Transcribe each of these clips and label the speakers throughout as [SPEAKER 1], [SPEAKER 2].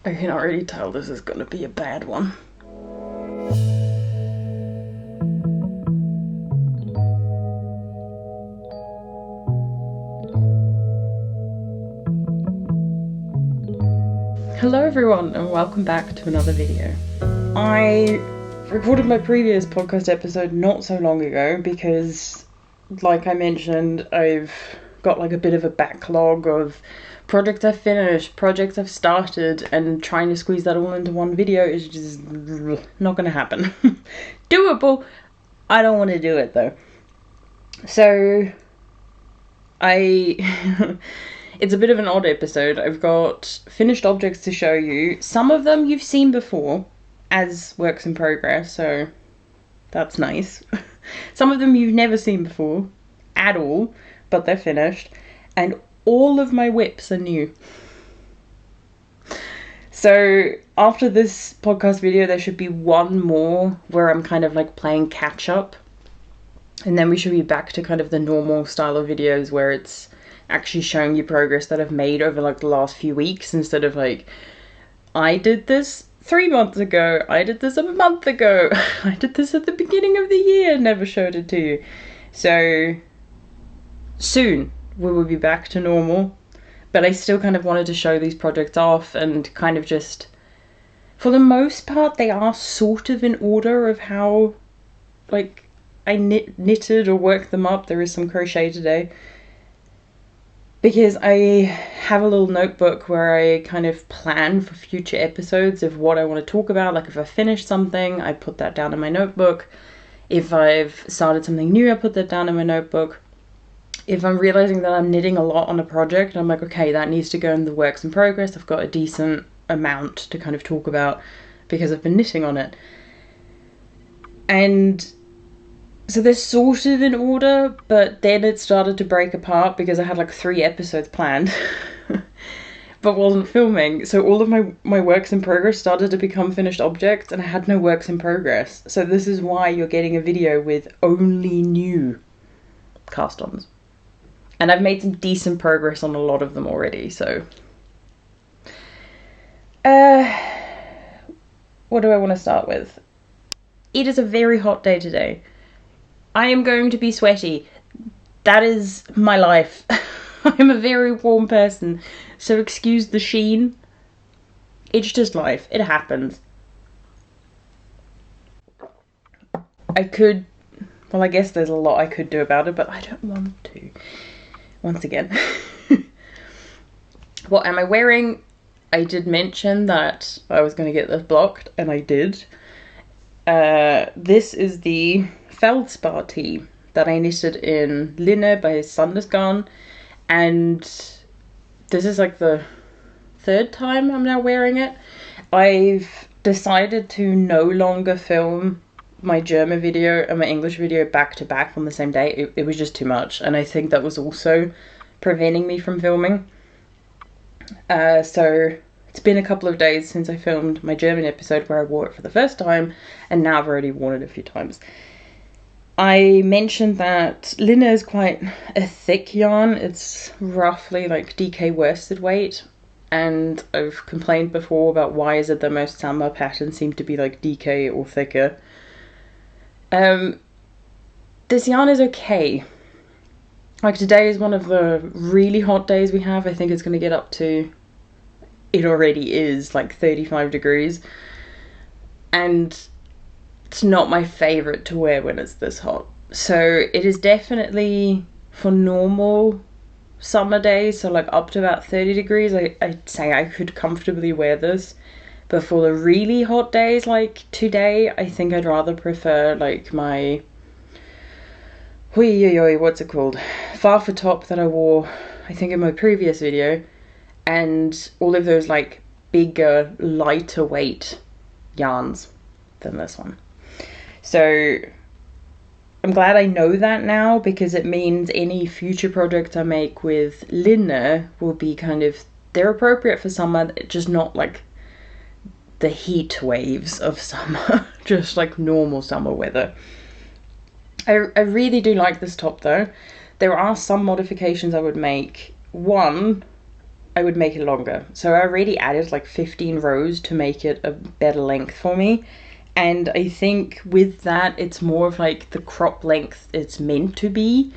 [SPEAKER 1] I can already tell this is gonna be a bad one. Hello everyone and welcome back to another video. I recorded my previous podcast episode not so long ago because, like I mentioned, I've got like a bit of a backlog of projects I've finished, projects I've started, and trying to squeeze that all into one video is just not going to happen. Doable, I don't want to do it though. So, it's a bit of an odd episode. I've got finished objects to show you. Some of them you've seen before as works in progress, so that's nice. Some of them you've never seen before at all, but they're finished. And all of my whips are new. So after this podcast video, there should be one more where I'm kind of like playing catch up. And then we should be back to kind of the normal style of videos where it's actually showing you progress that I've made over like the last few weeks, instead of like, I did this 3 months ago, I did this a month ago, I did this at the beginning of the year, never showed it to you. So soon we will be back to normal, but I still kind of wanted to show these projects off and kind of just, for the most part, they are sort of in order of how like I knitted or worked them up. There is some crochet today, because I have a little notebook where I kind of plan for future episodes of what I want to talk about. Like if I finish something, I put that down in my notebook. If I've started something new, I put that down in my notebook. If I'm realizing that I'm knitting a lot on a project, I'm like, okay, that needs to go in the works in progress. I've got a decent amount to kind of talk about because I've been knitting on it. And so they're sort of in order, but then it started to break apart because I had like 3 episodes planned, but wasn't filming. So all of my works in progress started to become finished objects, and I had no works in progress. So this is why you're getting a video with only new cast-ons. And I've made some decent progress on a lot of them already, so. What do I want to start with? It is a very hot day today. I am going to be sweaty. That is my life. I'm a very warm person, so excuse the sheen. It's just life. It happens. I guess there's a lot I could do about it, but I don't want to. Once again. What am I wearing? I did mention that I was going to get this blocked, and I did. This is the Feldspar tee that I knitted in Lento by Sandnes, and this is like the 3rd time I'm now wearing it. I've decided to no longer film my German video and my English video back to back on the same day. It was just too much, and I think that was also preventing me from filming. So it's been a couple of days since I filmed my German episode where I wore it for the first time, and now I've already worn it a few times. I mentioned that Lento is quite a thick yarn. It's roughly like DK worsted weight, and I've complained before about why is it that most summer patterns seem to be like DK or thicker. This yarn is okay. Like today is one of the really hot days we have. I think it's going to get up to, it already is like 35 degrees, and it's not my favorite to wear when it's this hot. So it is definitely for normal summer days, so like up to about 30 degrees, I'd say I could comfortably wear this. But for the really hot days like today, I think I'd rather prefer like my, what's it called? Farfa top that I wore, I think in my previous video, and all of those like bigger, lighter weight yarns than this one. So I'm glad I know that now, because it means any future projects I make with Lento will be kind of, they're appropriate for summer, just not like the heat waves of summer, just like normal summer weather. I really do like this top though. There are some modifications I would make. One, I would make it longer. So I already added like 15 rows to make it a better length for me. And I think with that, it's more of like the crop length it's meant to be.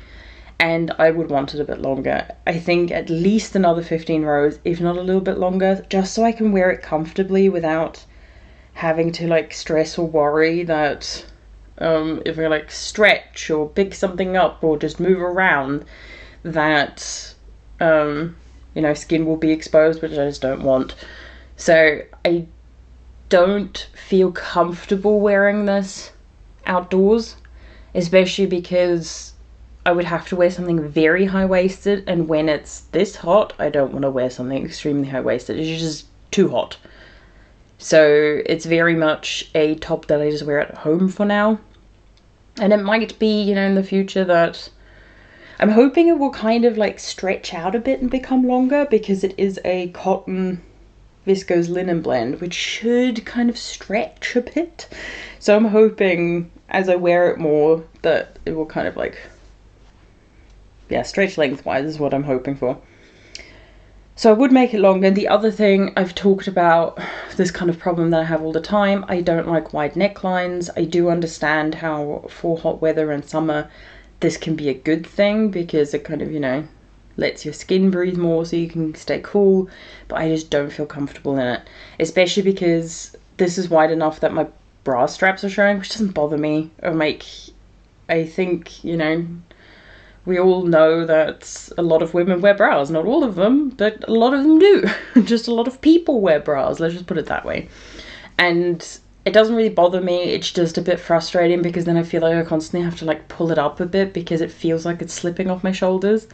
[SPEAKER 1] And I would want it a bit longer. I think at least another 15 rows, if not a little bit longer, just so I can wear it comfortably without having to like stress or worry that if I like stretch or pick something up or just move around, that skin will be exposed, which I just don't want. So I don't feel comfortable wearing this outdoors, especially because I would have to wear something very high-waisted, and when it's this hot, I don't want to wear something extremely high-waisted. It's just too hot. So it's very much a top that I just wear at home for now. And it might be, in the future that I'm hoping it will kind of like stretch out a bit and become longer, because it is a cotton viscose linen blend, which should kind of stretch a bit. So I'm hoping as I wear it more that it will kind of like, stretch lengthwise is what I'm hoping for. So I would make it longer. And the other thing I've talked about, this kind of problem that I have all the time, I don't like wide necklines. I do understand how for hot weather and summer this can be a good thing, because it kind of, lets your skin breathe more so you can stay cool, but I just don't feel comfortable in it, especially because this is wide enough that my bra straps are showing, which doesn't bother me or make, I think, we all know that a lot of women wear bras, not all of them, but a lot of them do. Just a lot of people wear bras, let's just put it that way. And it doesn't really bother me, it's just a bit frustrating, because then I feel like I constantly have to like pull it up a bit, because it feels like it's slipping off my shoulders.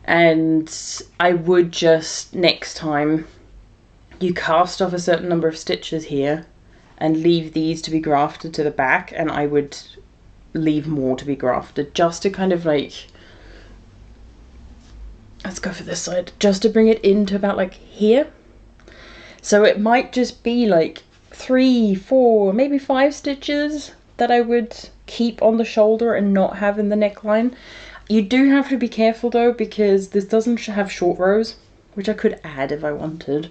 [SPEAKER 1] And I would just, next time, you cast off a certain number of stitches here and leave these to be grafted to the back, and I would leave more to be grafted, just to kind of like, let's go for this side, just to bring it into about like here. So it might just be like 3, 4, maybe 5 stitches that I would keep on the shoulder and not have in the neckline. You do have to be careful though, because this doesn't have short rows, which I could add if I wanted.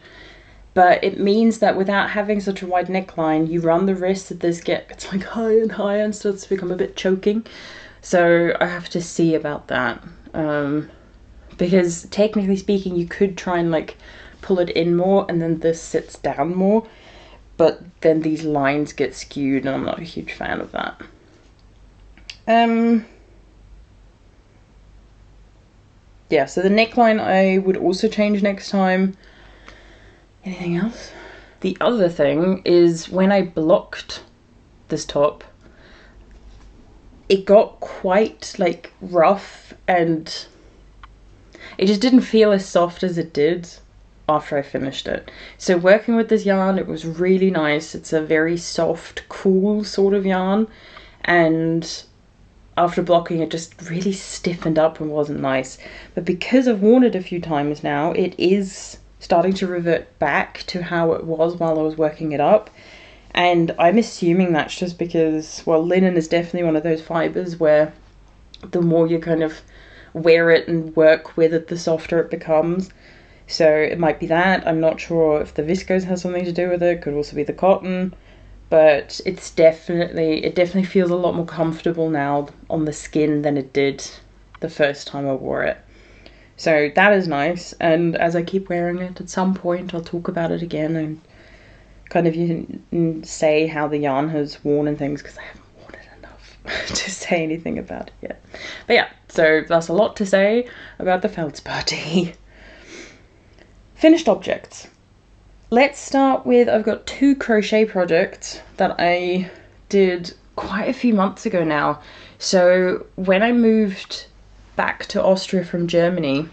[SPEAKER 1] But it means that without having such a wide neckline, you run the risk that this gets like higher and higher and starts to become a bit choking. So I have to see about that. Because technically speaking, you could try and like pull it in more and then this sits down more. But then these lines get skewed and I'm not a huge fan of that. Yeah, so the neckline I would also change next time. Anything else? The other thing is when I blocked this top, it got quite like rough and it just didn't feel as soft as it did after I finished it. So working with this yarn, it was really nice. It's a very soft, cool sort of yarn, and after blocking it just really stiffened up and wasn't nice. But because I've worn it a few times now, it is starting to revert back to how it was while I was working it up. And I'm assuming that's just because, well, linen is definitely one of those fibers where the more you kind of wear it and work with it, the softer it becomes. So it might be that. I'm not sure if the viscose has something to do with it. Could also be the cotton. But it definitely feels a lot more comfortable now on the skin than it did the first time I wore it. So that is nice, and as I keep wearing it, at some point I'll talk about it again and kind of say how the yarn has worn and things, because I haven't worn it enough to say anything about it yet. But yeah, so that's a lot to say about the Filzpantoffeln. Finished objects. Let's start with, I've got 2 crochet projects that I did quite a few months ago now. So when I moved back to Austria from Germany,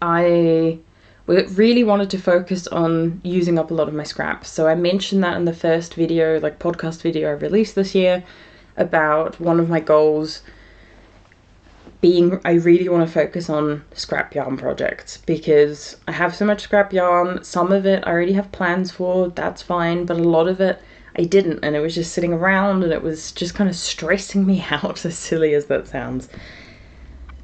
[SPEAKER 1] I really wanted to focus on using up a lot of my scraps. So I mentioned that in the first video, like podcast video I released this year, about one of my goals being I really want to focus on scrap yarn projects, because I have so much scrap yarn. Some of it I already have plans for, that's fine, but a lot of it I didn't, and it was just sitting around and it was just kind of stressing me out, as silly as that sounds.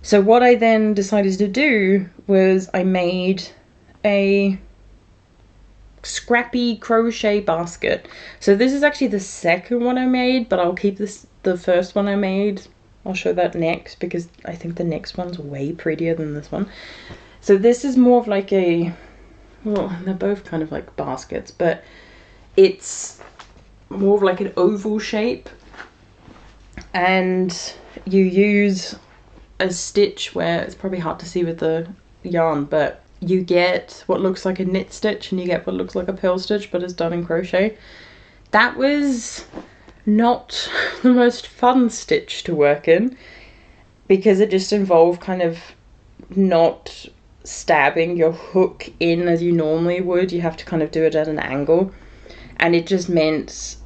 [SPEAKER 1] So what I then decided to do was I made a scrappy crochet basket. So this is actually the second one I made, but I'll keep the first one I made. I'll show that next because I think the next one's way prettier than this one. So this is more of like a, well, they're both kind of like baskets, but it's more of like an oval shape, and you use a stitch where it's probably hard to see with the yarn, but you get what looks like a knit stitch and you get what looks like a purl stitch, but it's done in crochet. That was not the most fun stitch to work in because it just involved kind of not stabbing your hook in as you normally would. You have to kind of do it at an angle, and it just meant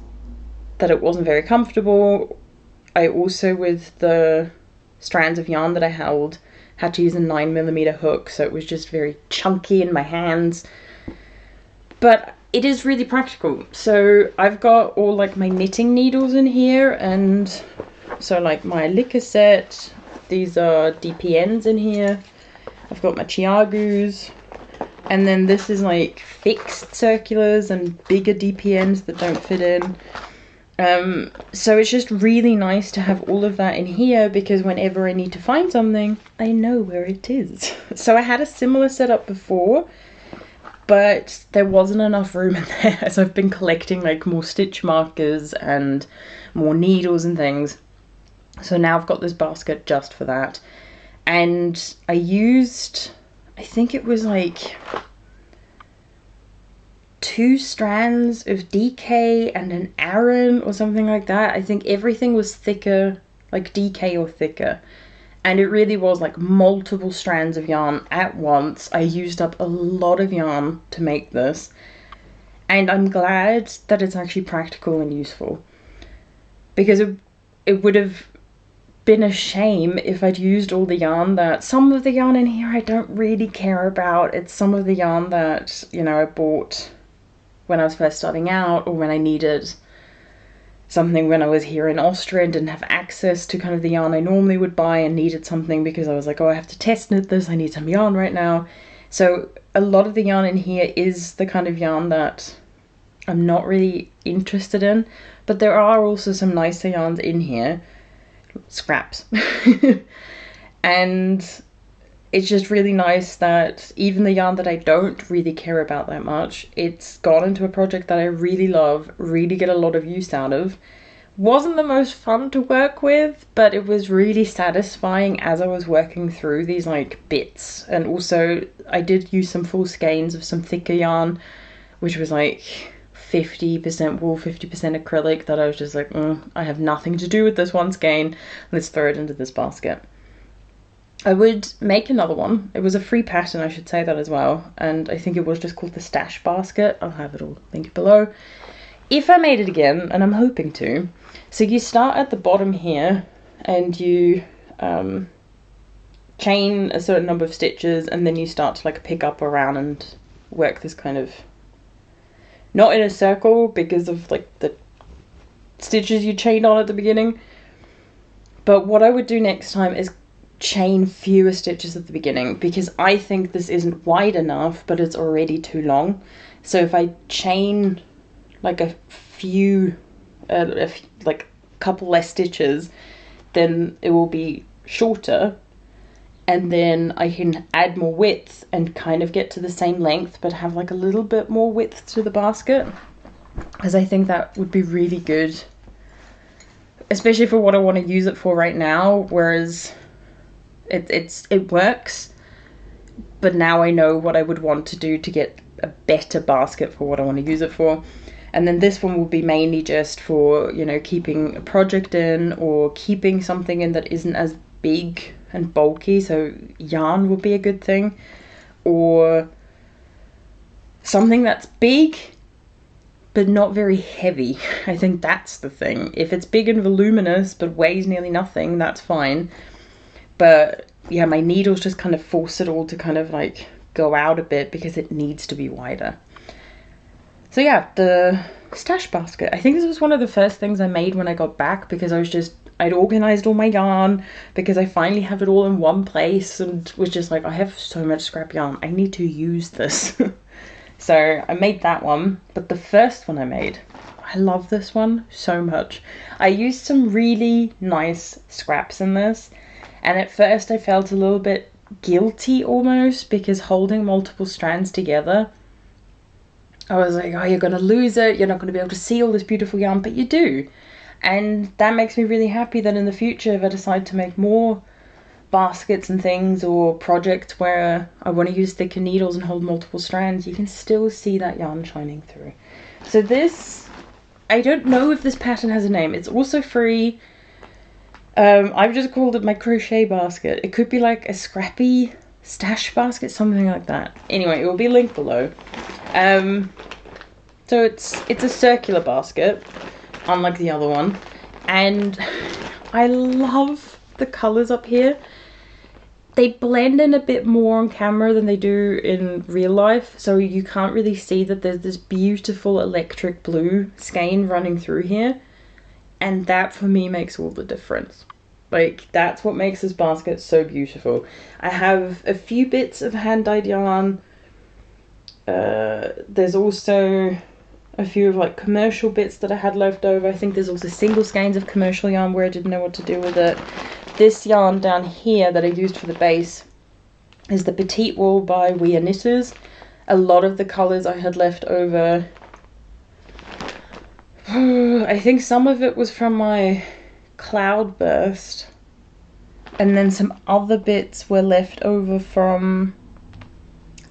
[SPEAKER 1] that it wasn't very comfortable. I also, with the strands of yarn that I held, had to use a 9mm hook, so it was just very chunky in my hands. But it is really practical. So I've got all like my knitting needles in here, and so like my liquor set, these are DPNs in here. I've got my chiagus, and then this is like fixed circulars and bigger DPNs that don't fit in. So it's just really nice to have all of that in here because whenever I need to find something, I know where it is. So I had a similar setup before, but there wasn't enough room in there as I've been collecting like more stitch markers and more needles and things. So now I've got this basket just for that. And I used, I think it was like 2 strands of DK and an Aran or something like that. I think everything was thicker, like DK or thicker. And it really was like multiple strands of yarn at once. I used up a lot of yarn to make this. And I'm glad that it's actually practical and useful. Because it would have been a shame if I'd used all the yarn that, some of the yarn in here I don't really care about. It's some of the yarn that, you know, I bought when I was first starting out, or when I needed something when I was here in Austria and didn't have access to kind of the yarn I normally would buy, and needed something because I was like, oh, I have to test knit this, I need some yarn right now. So a lot of the yarn in here is the kind of yarn that I'm not really interested in, but there are also some nicer yarns in here, scraps. And it's just really nice that even the yarn that I don't really care about that much, it's gone into a project that I really love, really get a lot of use out of. Wasn't the most fun to work with, but it was really satisfying as I was working through these like bits. And also I did use some full skeins of some thicker yarn, which was like 50% wool, 50% acrylic, that I was just like, I have nothing to do with this one skein, let's throw it into this basket. I would make another one. It was a free pattern, I should say that as well, and I think it was just called the Stash Basket. I'll have it all linked below if I made it again, and I'm hoping to. So you start at the bottom here and you chain a certain number of stitches, and then you start to like pick up around and work this kind of, not in a circle because of like the stitches you chained on at the beginning, but what I would do next time is chain fewer stitches at the beginning, because I think this isn't wide enough, but it's already too long. So if I chain like a few, like a couple less stitches, then it will be shorter, and then I can add more width and kind of get to the same length, but have like a little bit more width to the basket, because I think that would be really good, especially for what I want to use it for right now. Whereas it works, but now I know what I would want to do to get a better basket for what I want to use it for. And then this one will be mainly just for, you know, keeping a project in, or keeping something in that isn't as big and bulky, so yarn would be a good thing, or something that's big but not very heavy. I think that's the thing. If it's big and voluminous but weighs nearly nothing, that's fine. But yeah, my needles just kind of force it all to kind of like go out a bit because it needs to be wider. So yeah, the stash basket. I think this was one of the first things I made when I got back, because I was just I'd organised all my yarn because I finally have it all in one place, and was just like, I have so much scrap yarn, I need to use this. So I made that one, but the first one I made, I love this one so much. I used some really nice scraps in this, and at first I felt a little bit guilty almost, because holding multiple strands together, I was like, oh, you're going to lose it, you're not going to be able to see all this beautiful yarn, but you do. And that makes me really happy that in the future, if I decide to make more baskets and things, or projects where I want to use thicker needles and hold multiple strands, you can still see that yarn shining through. So this, I don't know if this pattern has a name. It's also free. I've just called it my crochet basket. It could be like a scrappy stash basket, something like that. Anyway, it will be linked below. So it's a circular basket, unlike the other one, and I love the colours up here. They blend in a bit more on camera than they do in real life, so you can't really see that there's this beautiful electric blue skein running through here, and that for me makes all the difference. Like, that's what makes this basket so beautiful. I have a few bits of hand-dyed yarn. There's also a few of like commercial bits that I had left over. I think there's also single skeins of commercial yarn where I didn't know what to do with it. This yarn down here that I used for the base is the Petite Wool by We Are Knitters. A lot of the colours I had left over. I think some of it was from my Cloudburst, and then some other bits were left over from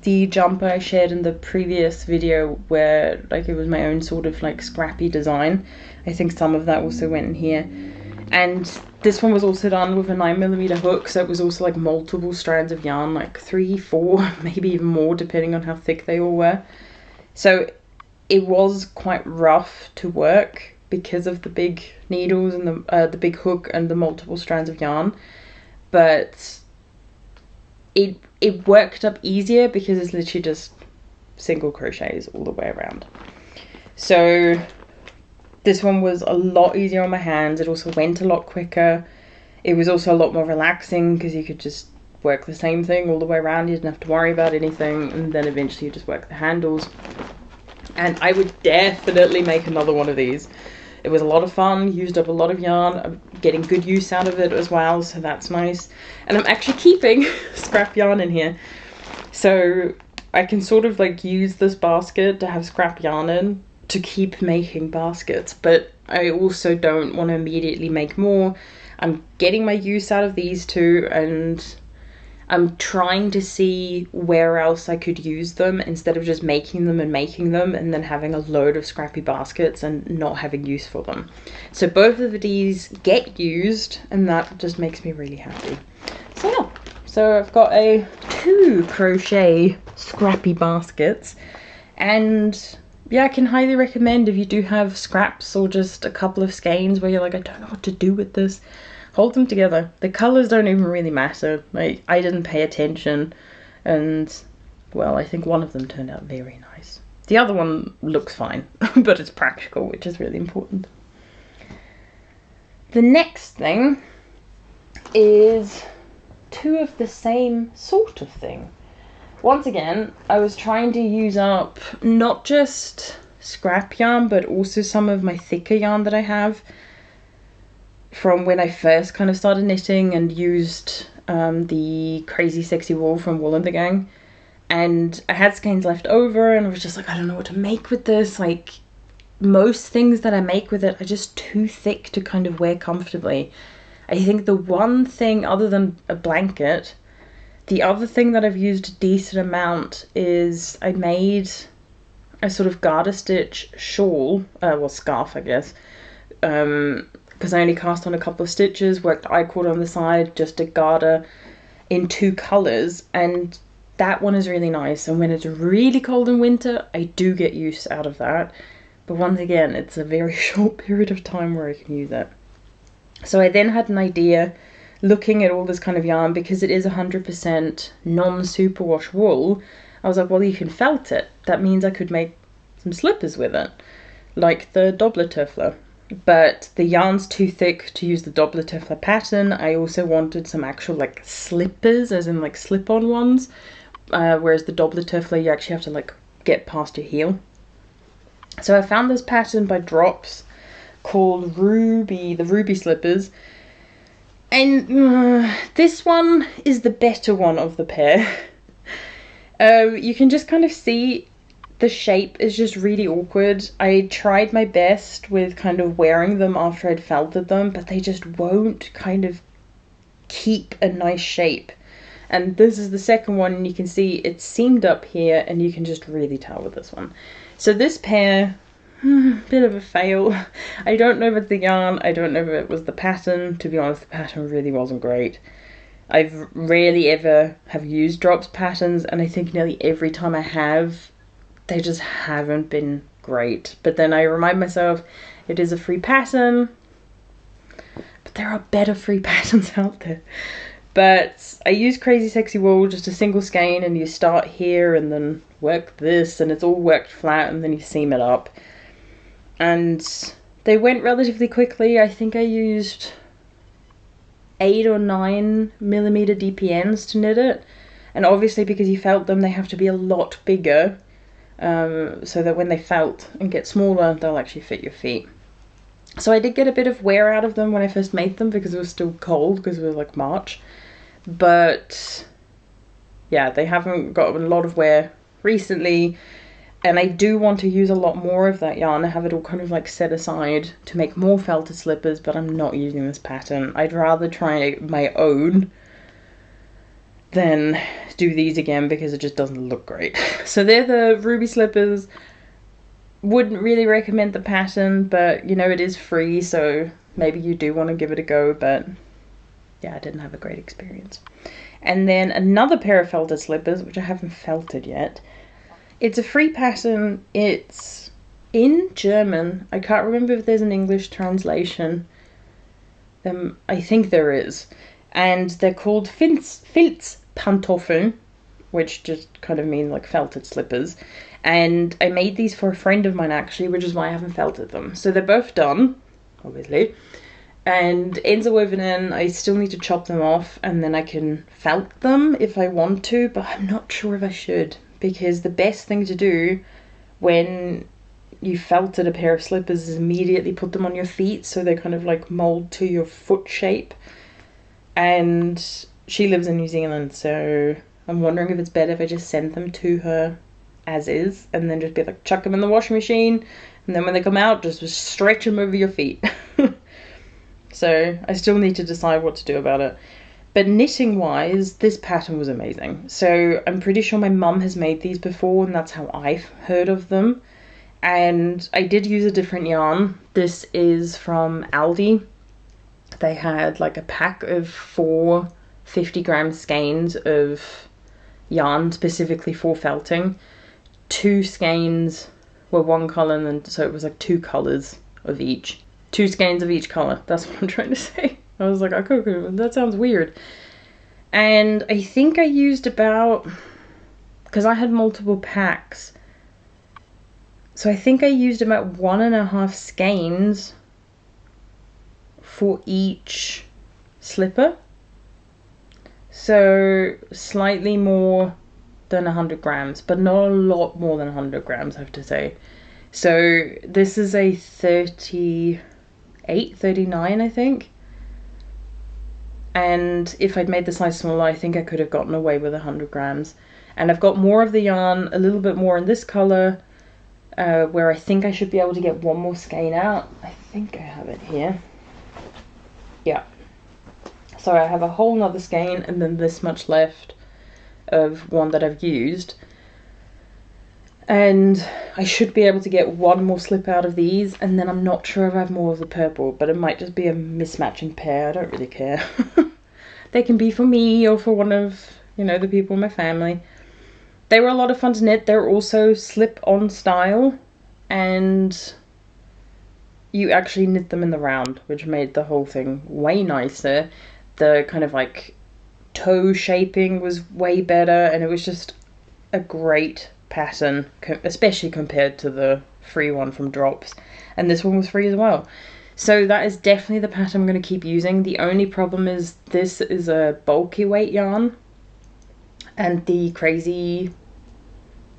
[SPEAKER 1] the jumper I shared in the previous video, where like it was my own sort of like scrappy design. I think some of that also went in here. And this one was also done with a 9mm hook, so it was also like multiple strands of yarn, like 3, 4, maybe even more, depending on how thick they all were. So it was quite rough to work because of the big needles and the big hook and the multiple strands of yarn, but it worked up easier because it's literally just single crochets all the way around. So this one was a lot easier on my hands. It also went a lot quicker. It was also a lot more relaxing because you could just work the same thing all the way around. You didn't have to worry about anything, and then eventually you just work the handles. And I would definitely make another one of these. It was a lot of fun, used up a lot of yarn. I'm getting good use out of it as well, so that's nice. And I'm actually keeping scrap yarn in here, so I can sort of like use this basket to have scrap yarn in to keep making baskets, but I also don't want to immediately make more. I'm getting my use out of these two, and I'm trying to see where else I could use them instead of just making them and then having a load of scrappy baskets and not having use for them. So both of these get used, and that just makes me really happy. So yeah, so I've got 2 crochet scrappy baskets, and yeah, I can highly recommend if you do have scraps or just a couple of skeins where you're like, I don't know what to do with this. Hold them together. The colours don't even really matter. Like, I didn't pay attention, and well, I think one of them turned out very nice. The other one looks fine, but it's practical, which is really important. The next thing is 2 of the same sort of thing. Once again, I was trying to use up not just scrap yarn, but also some of my thicker yarn that I have from when I first kind of started knitting and used the Crazy Sexy Wool from Wool and the Gang. And I had skeins left over, and I was just like, I don't know what to make with this. Like, most things that I make with it are just too thick to kind of wear comfortably. I think the one thing, other than a blanket, the other thing that I've used a decent amount is I made a sort of garter stitch shawl, well, scarf, I guess, because I only cast on a couple of stitches, worked I-cord on the side, just a garter in 2 colours, and that one is really nice. And when it's really cold in winter, I do get use out of that, but once again, it's a very short period of time where I can use it. So I then had an idea, looking at all this kind of yarn, because it is 100% non-superwash wool. I was like, well, you can felt it. That means I could make some slippers with it, like the Doppler Töffler. but the yarn's too thick to use the Doppeltiefler pattern. I also wanted some actual like slippers, as in like slip-on ones, whereas the Doppeltiefler you actually have to like get past your heel. So I found this pattern by Drops called Ruby, the Ruby Slippers, and this one is the better one of the pair. You can just kind of see the shape is just really awkward. I tried my best with kind of wearing them after I'd felted them, but they just won't kind of keep a nice shape. And this is the second one, and you can see it's seamed up here, and you can just really tell with this one. So this pair, bit of a fail. I don't know if it's the yarn, I don't know if it was the pattern. To be honest, the pattern really wasn't great. I've rarely ever have used Drops patterns, and I think nearly every time I have, they just haven't been great. But then I remind myself, it is a free pattern, but there are better free patterns out there. But I use Crazy Sexy Wool, just a single skein, and you start here and then work this, and it's all worked flat, and then you seam it up. And they went relatively quickly. I think I used 8 or 9 millimeter DPNs to knit it, and obviously because you felt them, they have to be a lot bigger, so that when they felt and get smaller, they'll actually fit your feet. So I did get a bit of wear out of them when I first made them, because it was still cold, because it was like March. But yeah, they haven't got a lot of wear recently, and I do want to use a lot more of that yarn. I have it all kind of like set aside to make more felted slippers, but I'm not using this pattern. I'd rather try my own than do these again, because it just doesn't look great. So they're the Ruby slippers. Wouldn't really recommend the pattern, but you know, it is free, so maybe you do want to give it a go. But yeah, I didn't have a great experience. And then another pair of felted slippers, which I haven't felted yet. It's a free pattern. It's in German. I can't remember if there's an English translation. I think there is. And they're called Filzpantoffeln, which just kind of mean like felted slippers. And I made these for a friend of mine, actually, which is why I haven't felted them. So they're both done, obviously. And ends are woven in. I still need to chop them off, and then I can felt them if I want to, but I'm not sure if I should, because the best thing to do when you felted a pair of slippers is immediately put them on your feet, so they kind of like mold to your foot shape. And she lives in New Zealand, so I'm wondering if it's better if I just send them to her as is, and then just be like, chuck them in the washing machine, and then when they come out, just stretch them over your feet. So I still need to decide what to do about it. But knitting wise, this pattern was amazing. So I'm pretty sure my mum has made these before, and that's how I've heard of them. And I did use a different yarn. This is from Aldi. They had like a pack of 4 50-gram skeins of yarn specifically for felting. 2 skeins were one colour, and then so it was like 2 colours of each. 2 skeins of each colour, that's what I'm trying to say. I was like, okay, that sounds weird. And I think I used about, because I had multiple packs, so I think I used about 1.5 skeins for each slipper. So slightly more than 100 grams, but not a lot more than 100 grams, I have to say. So this is a 39, I think. And if I'd made the size smaller, I think I could have gotten away with 100 grams. And I've got more of the yarn, a little bit more in this colour, where I think I should be able to get one more skein out. I think I have it here. Yeah. So I have a whole nother skein, and then this much left of one that I've used. And I should be able to get one more slip out of these, and then I'm not sure if I have more of the purple, but it might just be a mismatching pair. I don't really care. They can be for me or for one of, you know, the people in my family. They were a lot of fun to knit. They're also slip-on style, and you actually knit them in the round, which made the whole thing way nicer. The kind of like toe shaping was way better, and it was just a great pattern, especially compared to the free one from Drops. And this one was free as well. So that is definitely the pattern I'm going to keep using. The only problem is this is a bulky weight yarn, and the crazy,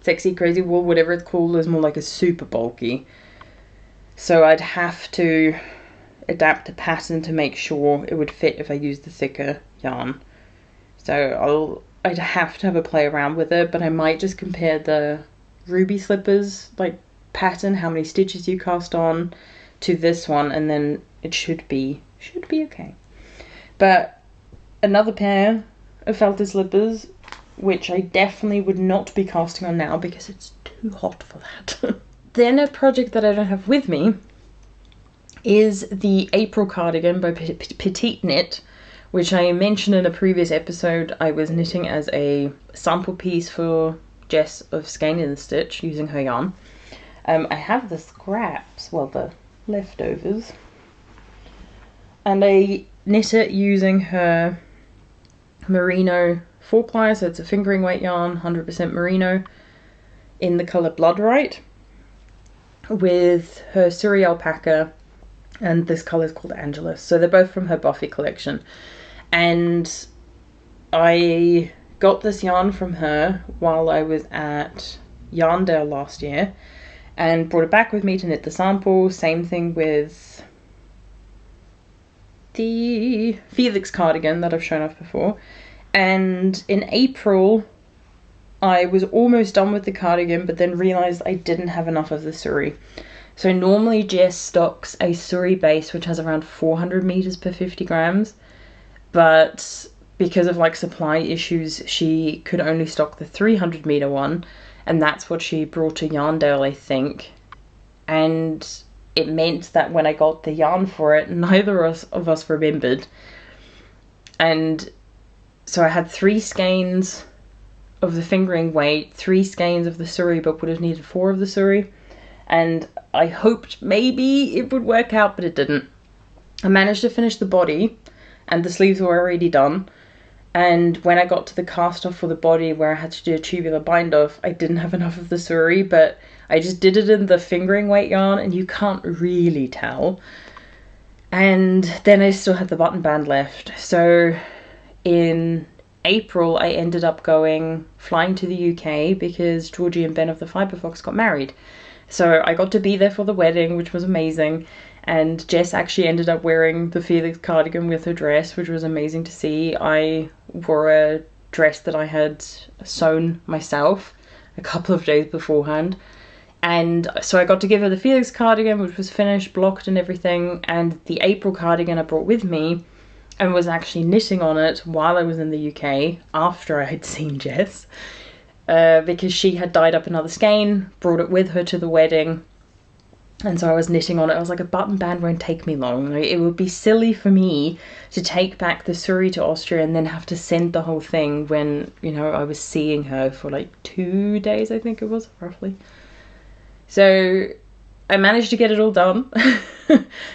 [SPEAKER 1] sexy crazy wool, whatever it's called, is more like a super bulky. So I'd have to adapt the pattern to make sure it would fit if I used the thicker yarn. So I'd have to have a play around with it, but I might just compare the ruby slippers like pattern, how many stitches you cast on, to this one, and then it should be okay. But another pair of felted slippers, which I definitely would not be casting on now because it's too hot for that. Then a project that I don't have with me is the April cardigan by Petite Knit, which I mentioned in a previous episode. I was knitting as a sample piece for Jess of Skein in the Stitch using her yarn. I have the scraps, well, the leftovers, and I knit it using her Merino 4-ply, so it's a fingering weight yarn, 100% Merino, in the colour Blood Rite, with her Suri alpaca, and this colour is called Angelus. So they're both from her Buffy collection, and I got this yarn from her while I was at Yarndale last year, and brought it back with me to knit the sample. Same thing with the Felix cardigan that I've shown off before. And in April, I was almost done with the cardigan, but then realised I didn't have enough of the Suri. So normally Jess stocks a Suri base, which has around 400 meters per 50 grams. But because of like supply issues, she could only stock the 300 meter one. And that's what she brought to Yarndale, I think. And it meant that when I got the yarn for it, neither of us remembered. And so I had 3 skeins of the fingering weight, 3 skeins of the Suri, but would have needed 4 of the Suri. And I hoped maybe it would work out, but it didn't. I managed to finish the body, and the sleeves were already done. And when I got to the cast off for the body, where I had to do a tubular bind off, I didn't have enough of the Suri, but I just did it in the fingering weight yarn, and you can't really tell. And then I still had the button band left. So in April, I ended up flying to the UK because Georgie and Ben of the Fibre Fox got married. So I got to be there for the wedding, which was amazing. And Jess actually ended up wearing the Felix cardigan with her dress, which was amazing to see. I wore a dress that I had sewn myself a couple of days beforehand. And so I got to give her the Felix cardigan, which was finished, blocked and everything. And the April cardigan I brought with me and was actually knitting on it while I was in the UK after I had seen Jess. Because she had dyed up another skein, brought it with her to the wedding. And so I was knitting on it. I was like, a button band won't take me long. Like, it would be silly for me to take back the Suri to Austria and then have to send the whole thing when, you know, I was seeing her for like 2 days, I think it was, roughly. So I managed to get it all done.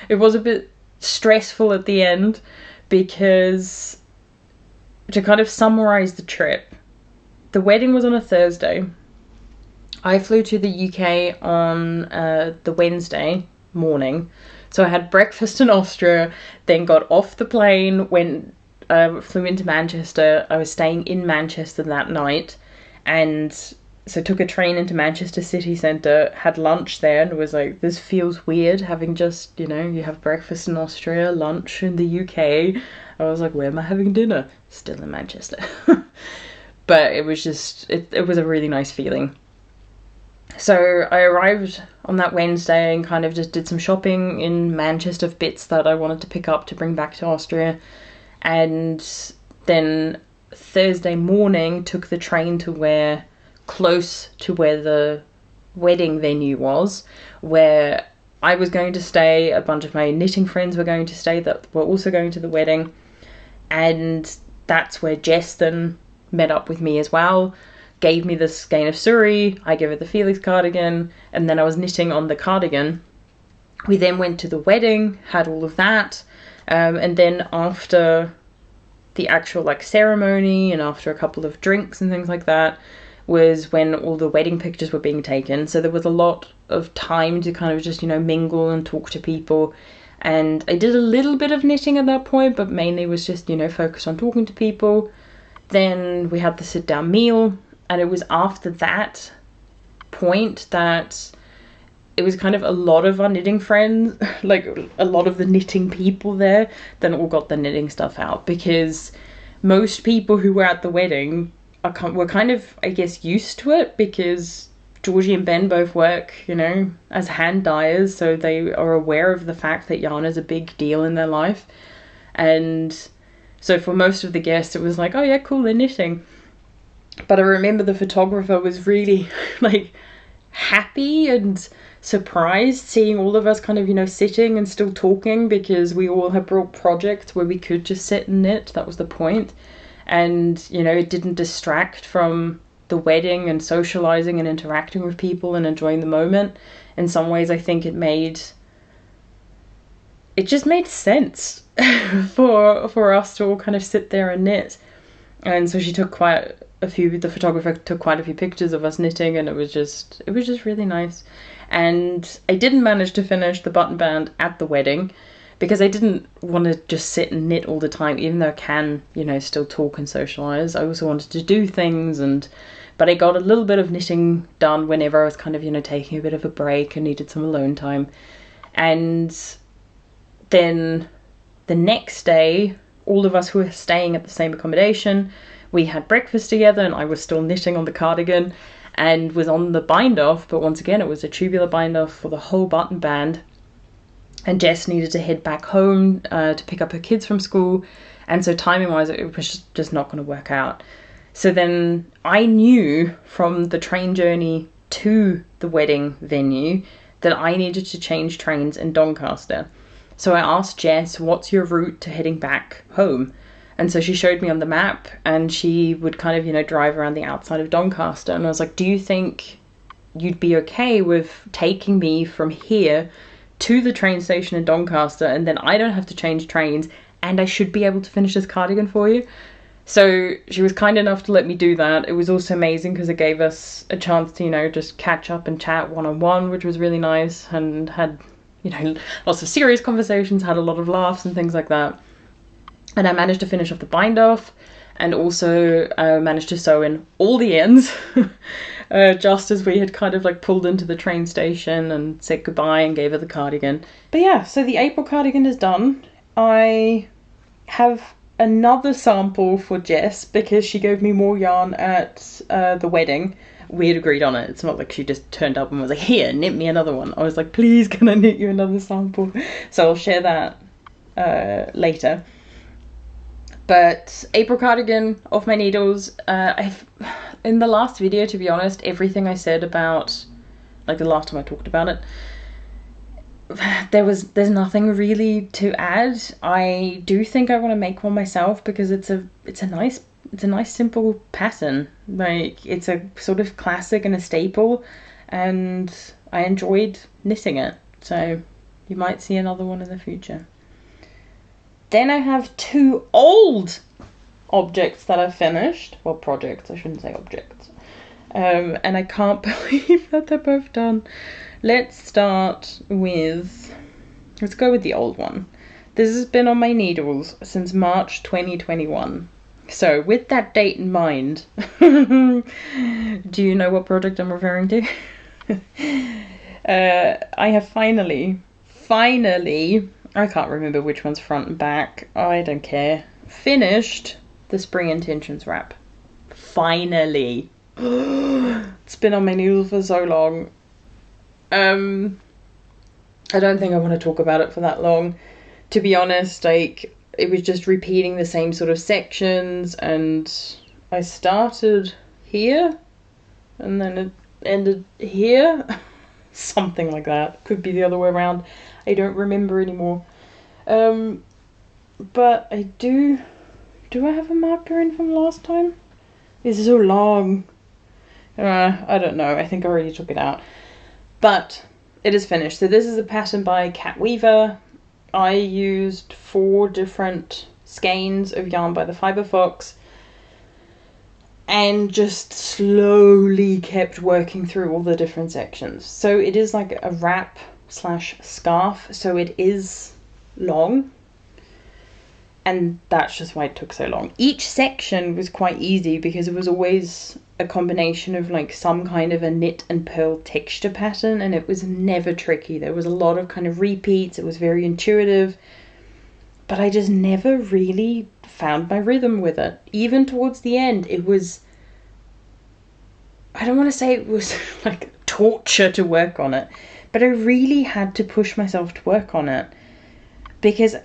[SPEAKER 1] It was a bit stressful at the end because, to kind of summarize the trip, the wedding was on a Thursday. I flew to the UK on the Wednesday morning. So I had breakfast in Austria, then got off the plane, flew into Manchester. I was staying in Manchester that night, and so took a train into Manchester city centre, had lunch there, and was like, this feels weird having just, you know, you have breakfast in Austria, lunch in the UK. I was like, where am I having dinner? Still in Manchester. But it was just, it was a really nice feeling. So I arrived on that Wednesday and kind of just did some shopping in Manchester of bits that I wanted to pick up to bring back to Austria. And then Thursday morning took the train to close to where the wedding venue was, where I was going to stay. A bunch of my knitting friends were going to stay that were also going to the wedding. And that's where Jess then met up with me as well. Gave me this skein of Suri, I gave her the Felix cardigan, and then I was knitting on the cardigan. We then went to the wedding, had all of that, and then after the actual like ceremony and after a couple of drinks and things like that was when all the wedding pictures were being taken. So there was a lot of time to kind of just, you know, mingle and talk to people. And I did a little bit of knitting at that point, but mainly was just, you know, focused on talking to people. Then we had the sit down meal, and it was after that point that it was kind of a lot of our knitting friends, like a lot of the knitting people there, then all got the knitting stuff out, because most people who were at the wedding were kind of, I guess, used to it, because Georgie and Ben both work, you know, as hand dyers, so they are aware of the fact that yarn is a big deal in their life. And so for most of the guests, it was like, oh yeah, cool, they're knitting. But I remember the photographer was really, like, happy and surprised seeing all of us kind of, you know, sitting and still talking, because we all had brought projects where we could just sit and knit. That was the point. And, you know, it didn't distract from the wedding and socializing and interacting with people and enjoying the moment. In some ways, I think it just made sense for us to all kind of sit there and knit. And so she took the photographer took quite a few pictures of us knitting, and it was just really nice. And I didn't manage to finish the button band at the wedding, because I didn't want to just sit and knit all the time, even though I can, you know, still talk and socialize. I also wanted to do things, but I got a little bit of knitting done whenever I was kind of, you know, taking a bit of a break and needed some alone time. And then the next day, all of us who were staying at the same accommodation, we had breakfast together, and I was still knitting on the cardigan and was on the bind off, but once again it was a tubular bind off for the whole button band. And Jess needed to head back home to pick up her kids from school, and so timing wise it was just not going to work out. So then I knew from the train journey to the wedding venue that I needed to change trains in Doncaster. So I asked Jess, what's your route to heading back home? And so she showed me on the map, and she would kind of, you know, drive around the outside of Doncaster. And I was like, do you think you'd be okay with taking me from here to the train station in Doncaster, and then I don't have to change trains, and I should be able to finish this cardigan for you? So she was kind enough to let me do that. It was also amazing because it gave us a chance to, you know, just catch up and chat one-on-one, which was really nice, and had, you know, lots of serious conversations, had a lot of laughs and things like that. And I managed to finish off the bind off, and also managed to sew in all the ends just as we had kind of like pulled into the train station and said goodbye and gave her the cardigan. But yeah, so the April cardigan is done. I have another sample for Jess because she gave me more yarn at the wedding. We had agreed on it. It's not like she just turned up and was like, here, knit me another one. I was like, please, can I knit you another sample? So I'll share that later. But April cardigan off my needles. In the last video, to be honest, everything I said about, like the last time I talked about it, there's nothing really to add. I do think I want to make one myself because it's a nice simple pattern. Like, it's a sort of classic and a staple, and I enjoyed knitting it. So you might see another one in the future. Then I have two old objects that I've finished. Well, projects, I shouldn't say objects. And I can't believe that they're both done. Let's go with the old one. This has been on my needles since March 2021. So with that date in mind, do you know what project I'm referring to? I have finally, I can't remember which one's front and back, I don't care, finished the Spring Intentions wrap. Finally. It's been on my needles for so long. I don't think I want to talk about it for that long. To be honest, like, it was just repeating the same sort of sections, and I started here and then it ended here. Something like that. Could be the other way around. I don't remember anymore. But I do I have a marker in from last time? It's so long. I don't know. I think I already took it out. But it is finished. So this is a pattern by Cat Weaver. I used 4 different skeins of yarn by the Fibre Fox, and just slowly kept working through all the different sections. So it is like a wrap / scarf. So it is long. And that's just why it took so long. Each section was quite easy because it was always a combination of like some kind of a knit and purl texture pattern, and it was never tricky. There was a lot of kind of repeats. It was very intuitive, but I just never really found my rhythm with it. Even towards the end, it was, I don't want to say it was like torture to work on it, but I really had to push myself to work on it because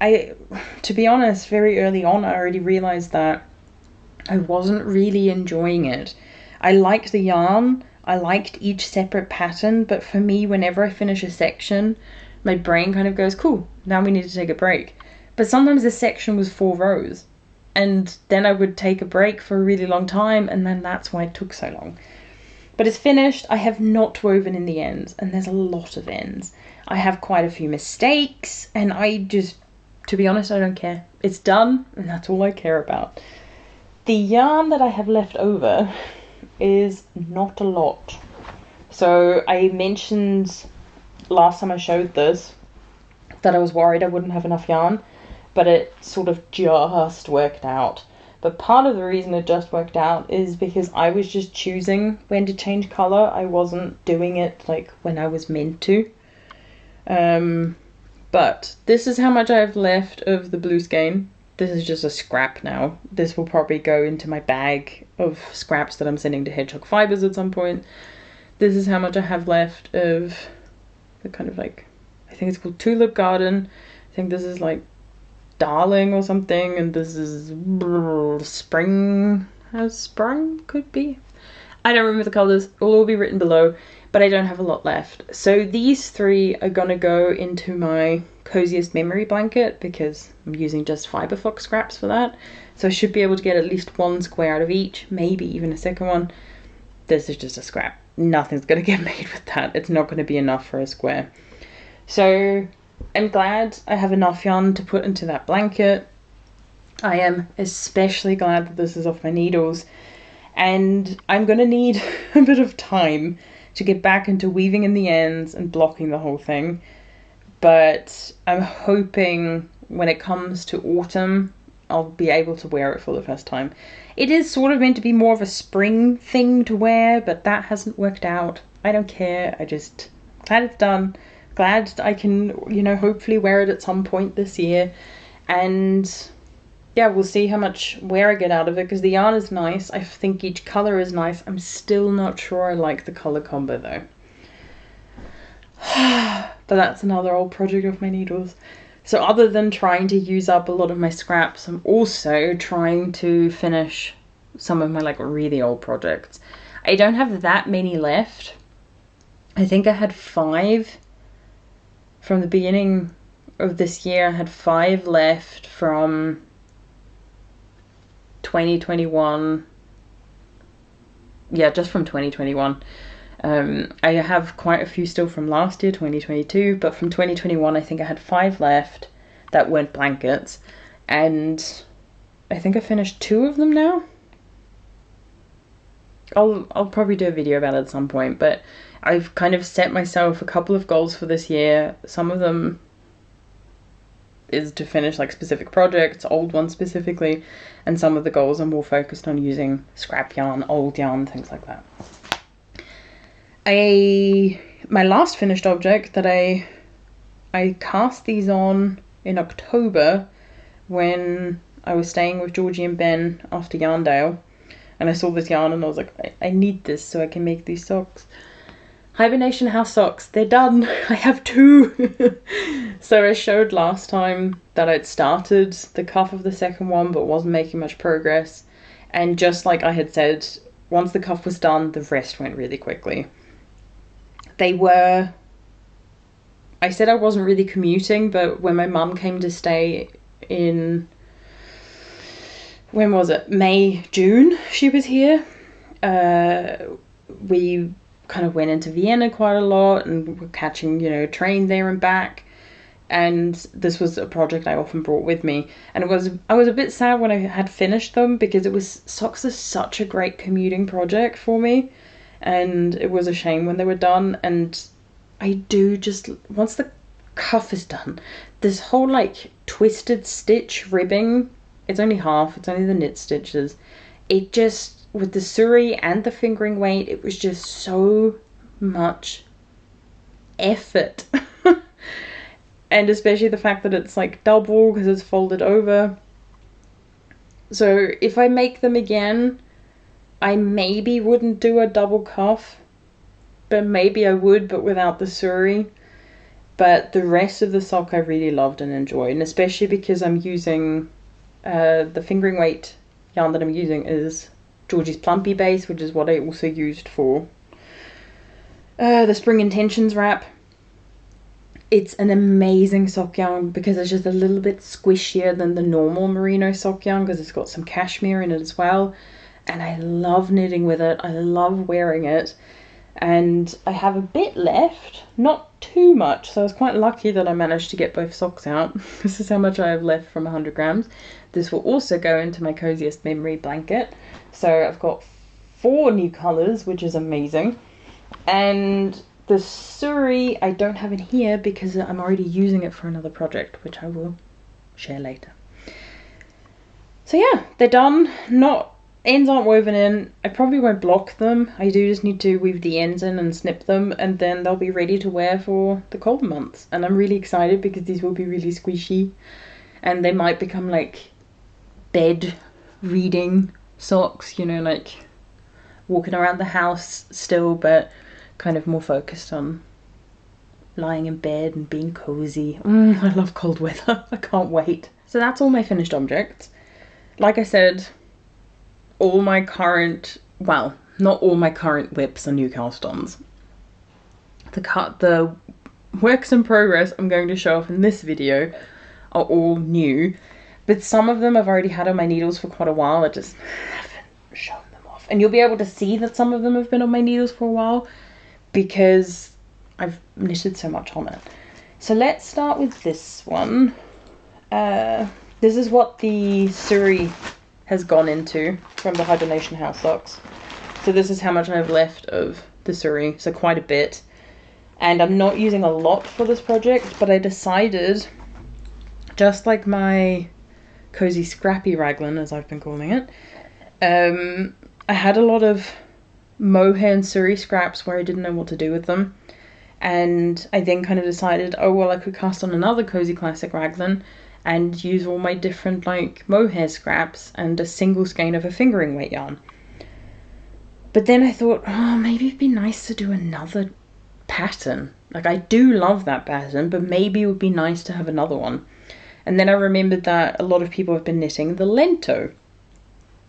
[SPEAKER 1] to be honest, very early on, I already realized that I wasn't really enjoying it. I liked the yarn, I liked each separate pattern, but for me, whenever I finish a section, my brain kind of goes, cool, now we need to take a break. But sometimes the section was 4 rows, and then I would take a break for a really long time, and then that's why it took so long. But it's finished. I have not woven in the ends, and there's a lot of ends. I have quite a few mistakes, and to be honest, I don't care. It's done, and that's all I care about. The yarn that I have left over is not a lot. So I mentioned last time I showed this that I was worried I wouldn't have enough yarn, but it sort of just worked out. But part of the reason it just worked out is because I was just choosing when to change colour. I wasn't doing it like when I was meant to. But this is how much I have left of the blue skein. This is just a scrap now. This will probably go into my bag of scraps that I'm sending to Hedgehog Fibres at some point. This is how much I have left of the kind of like, I think it's called Tulip Garden. I think this is like Darling or something, and this is Spring. How Sprung could be. I don't remember the colours. It will all be written below, but I don't have a lot left. So these 3 are gonna go into my coziest memory blanket because I'm using just Fibre Fox scraps for that. So I should be able to get at least 1 square out of each, maybe even a second one. This is just a scrap. Nothing's gonna get made with that. It's not gonna be enough for a square. So I'm glad I have enough yarn to put into that blanket. I am especially glad that this is off my needles, and I'm gonna need a bit of time to get back into weaving in the ends and blocking the whole thing. But I'm hoping when it comes to autumn, I'll be able to wear it for the first time. It is sort of meant to be more of a spring thing to wear, but that hasn't worked out. I don't care. Glad it's done. Glad I can, hopefully wear it at some point this year. And yeah, we'll see how much wear I get out of it, because the yarn is nice. I think each colour is nice. I'm still not sure I like the colour combo though. But that's another old project of my needles. So other than trying to use up a lot of my scraps, I'm also trying to finish some of my like really old projects. I don't have that many left. I think I had 5 from the beginning of this year. I had 5 left from 2021. Yeah, just from 2021. I have quite a few still from last year, 2022, but from 2021 I think I had 5 left that weren't blankets, and I think I finished 2 of them now. I'll probably do a video about it at some point, but I've kind of set myself a couple of goals for this year. Some of them is to finish like specific projects, old ones specifically, and some of the goals are more focused on using scrap yarn, old yarn, things like that. My last finished object that I cast these on in October when I was staying with Georgie and Ben after Yarndale, and I saw this yarn and I was like, I need this so I can make these socks. Hibernation house socks, they're done. I have 2. So I showed last time that I'd started the cuff of the second one but wasn't making much progress, and just like I had said, once the cuff was done, the rest went really quickly. I said I wasn't really commuting, but when my mum came to stay in, when was it? May, June, she was here. We kind of went into Vienna quite a lot and were catching, a train there and back. And this was a project I often brought with me. And I was a bit sad when I had finished them, because socks are such a great commuting project for me. And it was a shame when they were done. And I do just, once the cuff is done. This whole like twisted stitch ribbing, it's only half, it's only the knit stitches. It just, with the Suri and the fingering weight, it was just so much effort. And especially the fact that it's like double because it's folded over. So if I make them again, I maybe wouldn't do a double cuff, but maybe I would, but without the Suri. But the rest of the sock I really loved and enjoyed, and especially because I'm using the fingering weight yarn that I'm using is Georgie's Plumpy base, which is what I also used for the Spring Intentions wrap. It's an amazing sock yarn because it's just a little bit squishier than the normal merino sock yarn because it's got some cashmere in it as well. And I love knitting with it. I love wearing it. And I have a bit left, not too much. So I was quite lucky that I managed to get both socks out. This is how much I have left from 100 grams. This will also go into my coziest memory blanket. So I've got 4 new colours, which is amazing. And the Suri I don't have in here because I'm already using it for another project, which I will share later. So yeah, they're done. Ends aren't woven in. I probably won't block them. I do just need to weave the ends in and snip them, and then they'll be ready to wear for the colder months. And I'm really excited because these will be really squishy, and they might become like bed reading socks, you know, like walking around the house still, but kind of more focused on lying in bed and being cozy. I love cold weather. I can't wait. So that's all my finished objects. Like I said, all my current, well, not all my current whips are new cast-ons. The works in progress I'm going to show off in this video are all new, but some of them I've already had on my needles for quite a while. I just haven't shown them off. And you'll be able to see that some of them have been on my needles for a while because I've knitted so much on it. So let's start with this one. This is what the Suri has gone into from the Hibernation house socks. So this is how much I have left of the Suri, so quite a bit. And I'm not using a lot for this project, but I decided, just like my cozy scrappy raglan, as I've been calling it, I had a lot of mohair and Suri scraps where I didn't know what to do with them. And I then kind of decided, oh well, I could cast on another cozy classic raglan and use all my different like mohair scraps and a single skein of a fingering weight yarn. But then I thought, oh, maybe it'd be nice to do another pattern. Like, I do love that pattern, but maybe it would be nice to have another one. And then I remembered that a lot of people have been knitting the Lento.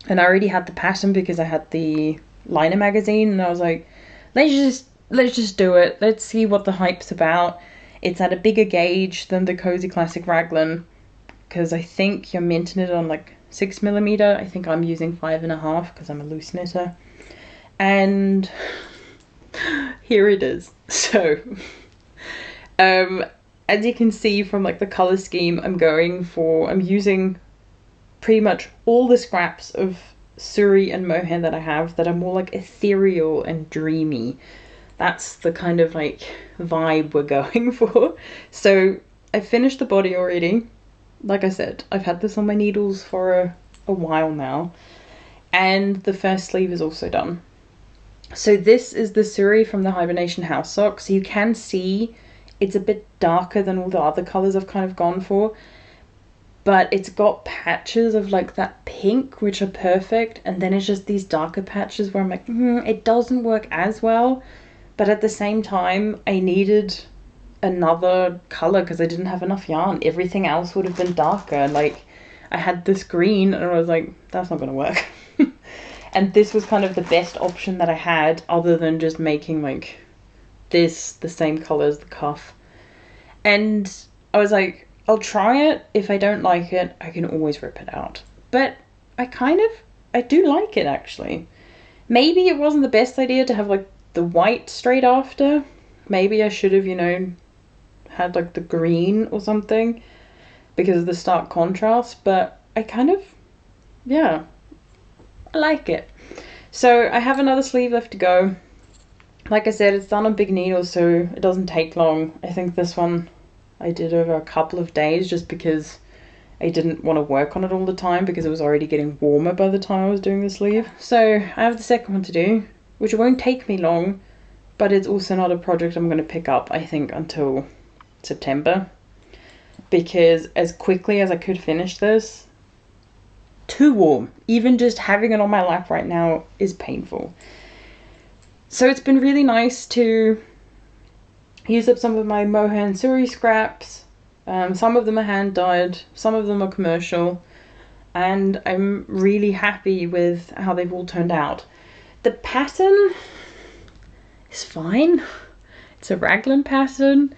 [SPEAKER 1] And I already had the pattern because I had the liner magazine, and I was like, let's just do it. Let's see what the hype's about. It's at a bigger gauge than the cozy classic raglan, because I think you're meant to knit on like 6mm. I think I'm using 5.5 because I'm a loose knitter. And here it is. So as you can see from like the color scheme, I'm using pretty much all the scraps of Suri and mohair that I have that are more like ethereal and dreamy. That's the kind of like vibe we're going for. So I finished the body already. Like I said, I've had this on my needles for a while now. And the first sleeve is also done. So this is the Suri from the Hibernation house sock. So you can see it's a bit darker than all the other colours I've kind of gone for. But it's got patches of like that pink, which are perfect. And then it's just these darker patches where I'm like, it doesn't work as well. But at the same time, I needed another colour because I didn't have enough yarn. Everything else would have been darker. Like, I had this green and I was like, that's not going to work. And this was kind of the best option that I had, other than just making like this the same colour as the cuff. And I was like, I'll try it. If I don't like it, I can always rip it out. But I do like it actually. Maybe it wasn't the best idea to have like the white straight after. Maybe I should have, had like the green or something because of the stark contrast. But I kind of, yeah, I like it. So I have another sleeve left to go. Like I said, it's done on big needles, so it doesn't take long. I think this one I did over a couple of days just because I didn't want to work on it all the time because it was already getting warmer by the time I was doing the sleeve. So I have the second one to do, which won't take me long, but it's also not a project I'm going to pick up, I think, until September. Because as quickly as I could finish this, too warm. Even just having it on my lap right now is painful. So it's been really nice to use up some of my mohair and Suri scraps. Some of them are hand dyed, some of them are commercial, and I'm really happy with how they've all turned out. The pattern is fine. It's a raglan pattern.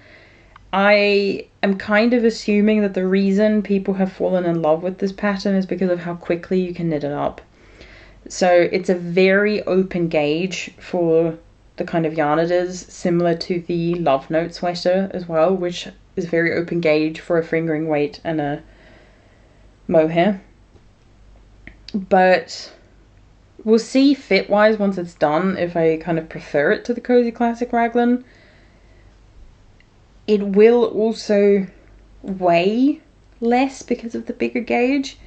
[SPEAKER 1] I am kind of assuming that the reason people have fallen in love with this pattern is because of how quickly you can knit it up. So it's a very open gauge for the kind of yarn it is, similar to the Love Note sweater as well, which is very open gauge for a fingering weight and a mohair. But we'll see fit wise once it's done if I kind of prefer it to the Cozy Classic raglan. It will also weigh less because of the bigger gauge,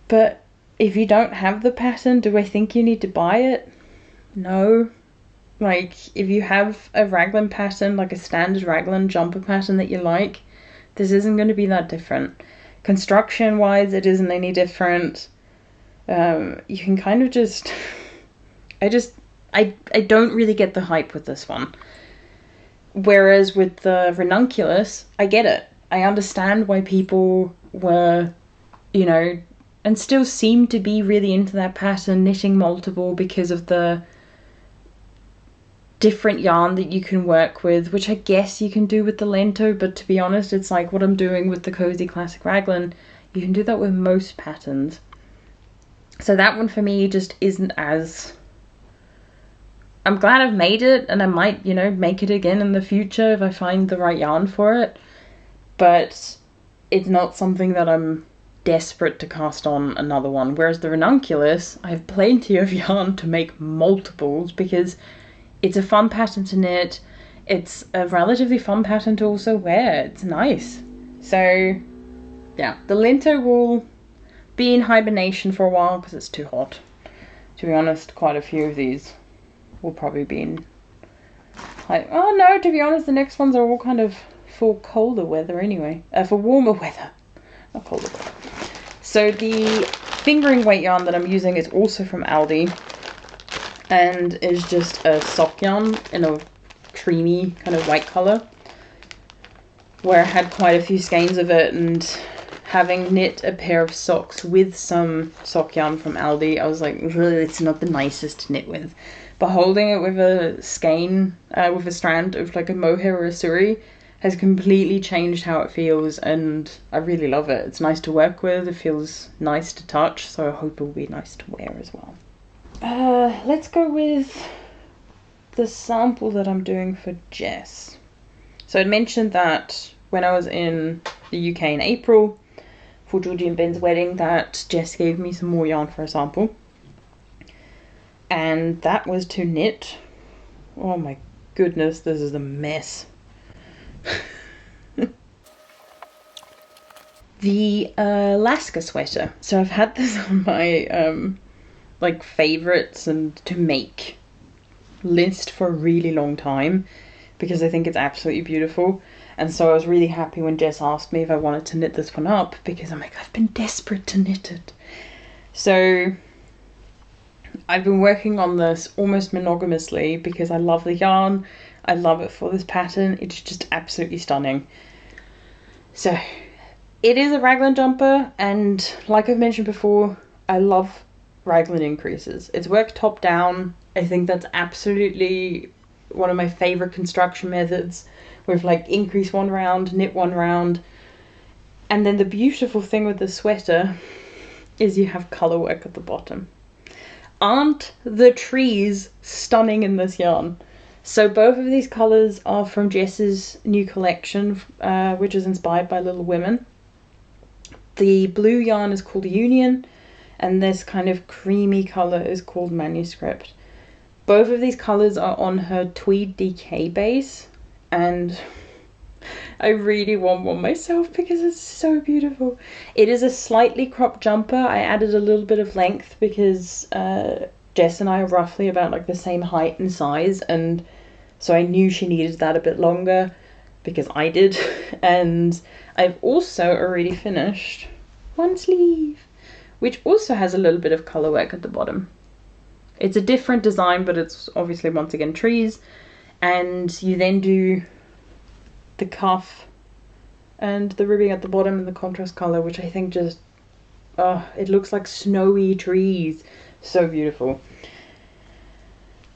[SPEAKER 1] but if you don't have the pattern, do I think you need to buy it? No. Like, if you have a raglan pattern, like a standard raglan jumper pattern that you like, this isn't going to be that different. Construction wise, it isn't any different. You can kind of just I don't really get the hype with this one. Whereas with the ranunculus, I get it. I understand why people were, you know, and still seem to be really into that pattern, knitting multiple, because of the different yarn that you can work with, which I guess you can do with the Lento, but to be honest, it's like what I'm doing with the Cozy Classic raglan. You can do that with most patterns. So that one for me just isn't as... I'm glad I've made it, and I might, you know, make it again in the future if I find the right yarn for it. But it's not something that I'm desperate to cast on another one. Whereas the ranunculus, I have plenty of yarn to make multiples because it's a fun pattern to knit. It's a relatively fun pattern to also wear. It's nice. So, yeah, the Lento will be in hibernation for a while because it's too hot. To be honest, quite a few of these will probably be in... oh no, to be honest, the next ones are all kind of for colder weather anyway. For warmer weather. Not colder weather. So the fingering weight yarn that I'm using is also from Aldi. And is just a sock yarn in a creamy kind of white colour. Where I had quite a few skeins of it, and having knit a pair of socks with some sock yarn from Aldi, I was like, it's not the nicest to knit with. But holding it with a skein, with a strand of like a mohair or a Suri, has completely changed how it feels, and I really love it. It's nice to work with, it feels nice to touch, so I hope it will be nice to wear as well. Let's go with the sample that I'm doing for Jess. So I mentioned that when I was in the UK in April for Georgie and Ben's wedding, that Jess gave me some more yarn for a sample. And that was to knit. Oh my goodness, this is a mess. The Alaska sweater. So I've had this on my like favorites and to make list for a really long time because I think it's absolutely beautiful. And so I was really happy when Jess asked me if I wanted to knit this one up, because I'm like, I've been desperate to knit it. So I've been working on this almost monogamously because I love the yarn, I love it for this pattern, it's just absolutely stunning. So it is a raglan jumper, and like I've mentioned before, I love raglan increases. It's worked top down. I think that's absolutely one of my favorite construction methods, with like increase one round, knit one round. And then the beautiful thing with the sweater is you have color work at the bottom. Aren't the trees stunning in this yarn? So both of these colors are from Jess's new collection, which is inspired by Little Women. The blue yarn is called Union, and this kind of creamy color is called Manuscript. Both of these colors are on her Tweed DK base, and I really want one myself because it's so beautiful. It is a slightly cropped jumper. I added a little bit of length because Jess and I are roughly about like the same height and size, and so I knew she needed that a bit longer because I did. And I've also already finished one sleeve, which also has a little bit of colour work at the bottom. It's a different design, but it's obviously once again trees. And you then do the cuff and the ribbing at the bottom in the contrast colour, which I think just, it looks like snowy trees. So beautiful.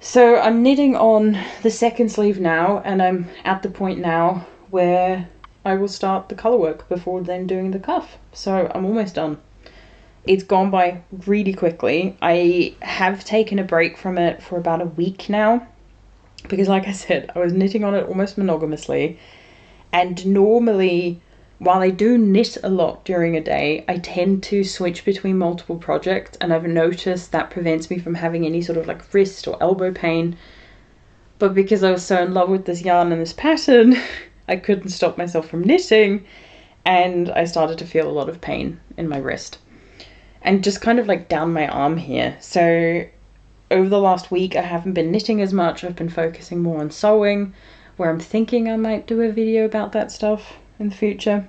[SPEAKER 1] So I'm knitting on the second sleeve now, and I'm at the point now where I will start the colour work before then doing the cuff. So I'm almost done. It's gone by really quickly. I have taken a break from it for about a week now, because like I said, I was knitting on it almost monogamously, and normally, while I do knit a lot during a day, I tend to switch between multiple projects, and I've noticed that prevents me from having any sort of like wrist or elbow pain. But because I was so in love with this yarn and this pattern, I couldn't stop myself from knitting, and I started to feel a lot of pain in my wrist and just kind of like down my arm here. So over the last week, I haven't been knitting as much. I've been focusing more on sewing, where I'm thinking I might do a video about that stuff in the future.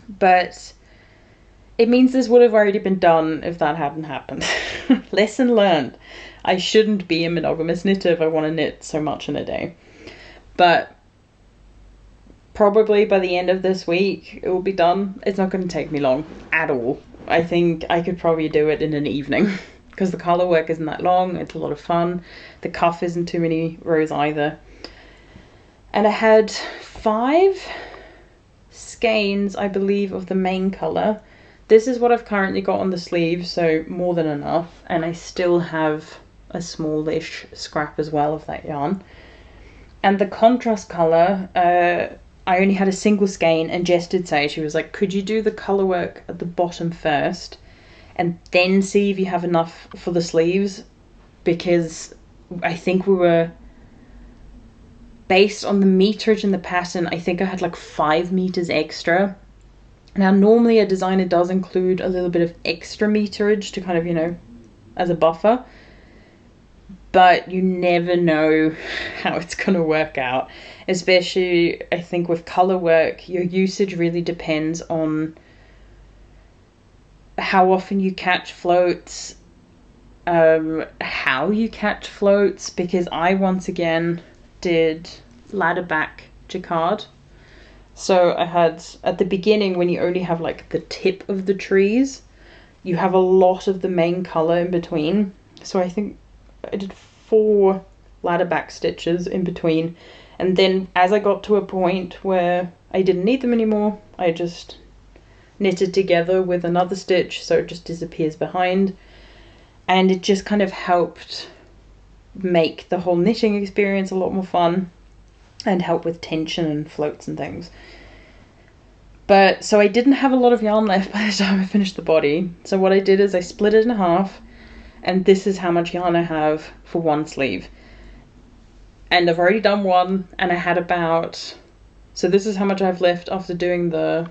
[SPEAKER 1] But it means this would have already been done if that hadn't happened. Lesson learned. I shouldn't be a monogamous knitter if I want to knit so much in a day. But probably by the end of this week, it will be done. It's not going to take me long at all. I think I could probably do it in an evening. Because the colour work isn't that long, it's a lot of fun. The cuff isn't too many rows either. And I had 5 skeins, I believe, of the main colour. This is what I've currently got on the sleeve, so more than enough. And I still have a smallish scrap as well of that yarn. And the contrast colour, I only had a single skein, and Jess did say, she was like, could you do the colour work at the bottom first and then see if you have enough for the sleeves? Because I think we were, based on the meterage in the pattern, I think I had like 5 meters extra. Now normally a designer does include a little bit of extra meterage to kind of, you know, as a buffer, but you never know how it's going to work out. Especially, I think with colour work, your usage really depends on how often you catch floats, how you catch floats, because I once again did ladder back jacquard. So I had, at the beginning, when you only have like the tip of the trees, you have a lot of the main colour in between. So I think I did 4 ladder back stitches in between, and then as I got to a point where I didn't need them anymore, I just knitted together with another stitch so it just disappears behind, and it just kind of helped make the whole knitting experience a lot more fun and help with tension and floats and things. But so I didn't have a lot of yarn left by the time I finished the body, so what I did is I split it in half, and this is how much yarn I have for one sleeve. And I've already done one, and I had about, so this is how much I have left after doing the,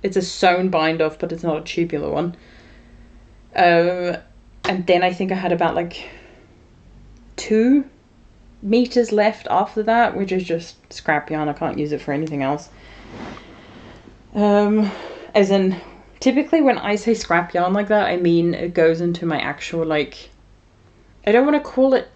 [SPEAKER 1] it's a sewn bind off, but it's not a tubular one. And then I think I had about like 2 meters left after that, which is just scrap yarn. I can't use it for anything else. As in, typically when I say scrap yarn like that, I mean it goes into my actual, like, I don't want to call it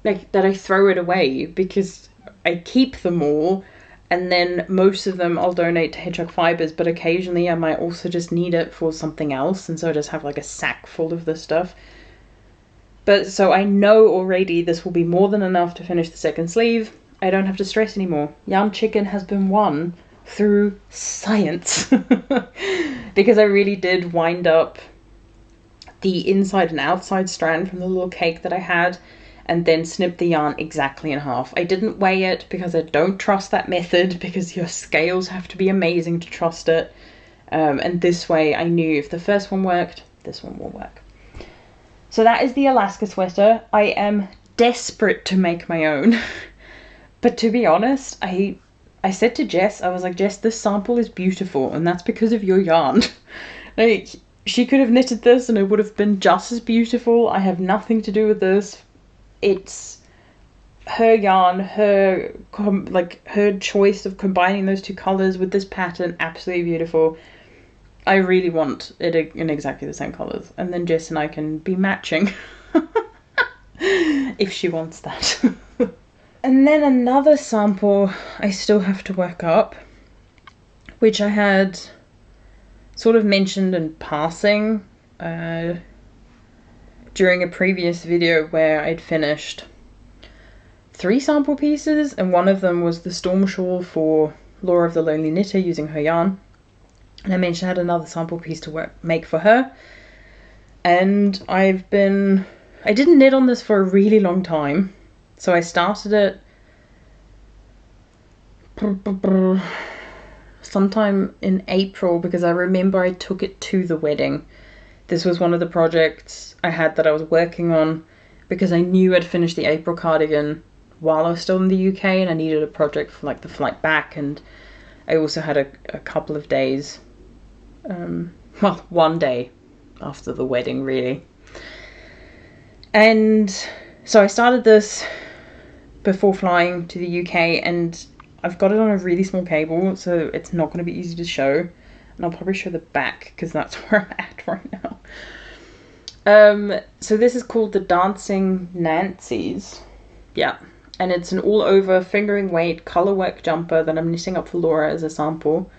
[SPEAKER 1] like that I throw it away, because I keep them all, and then most of them I'll donate to Hedgehog Fibres, but occasionally I might also just need it for something else, and so I just have like a sack full of this stuff. But so I know already this will be more than enough to finish the second sleeve. I don't have to stress anymore. Yarn Chicken has been won through science. Because I really did wind up the inside and outside strand from the little cake that I had, and then snip the yarn exactly in half. I didn't weigh it because I don't trust that method, because your scales have to be amazing to trust it. And this way I knew if the first one worked, this one will work. So that is the Alaska sweater. I am desperate to make my own. But to be honest, I I said to Jess, I was like, Jess, this sample is beautiful, and that's because of your yarn. Like, she could have knitted this and it would have been just as beautiful. I have nothing to do with this. It's her yarn, her choice of combining those two colors with this pattern. Absolutely beautiful. I really want it in exactly the same colors, and then Jess and I can be matching if she wants that. And then another sample I still have to work up, which I had sort of mentioned in passing during a previous video where I'd finished 3 sample pieces, and one of them was the storm shawl for Laura of the Lonely Knitter using her yarn. And I mentioned I had another sample piece to make for her. And I didn't knit on this for a really long time. So I started it sometime in April because I remember I took it to the wedding. This was one of the projects I had that I was working on because I knew I'd finished the April cardigan while I was still in the UK, and I needed a project for like the flight back, and I also had a couple of days, one day after the wedding really. And so I started this before flying to the UK, and I've got it on a really small cable, so it's not going to be easy to show, and I'll probably show the back because that's where I'm at right now. So this is called the Dancing Nancies, yeah, and it's an all over fingering weight color work jumper that I'm knitting up for Laura as a sample.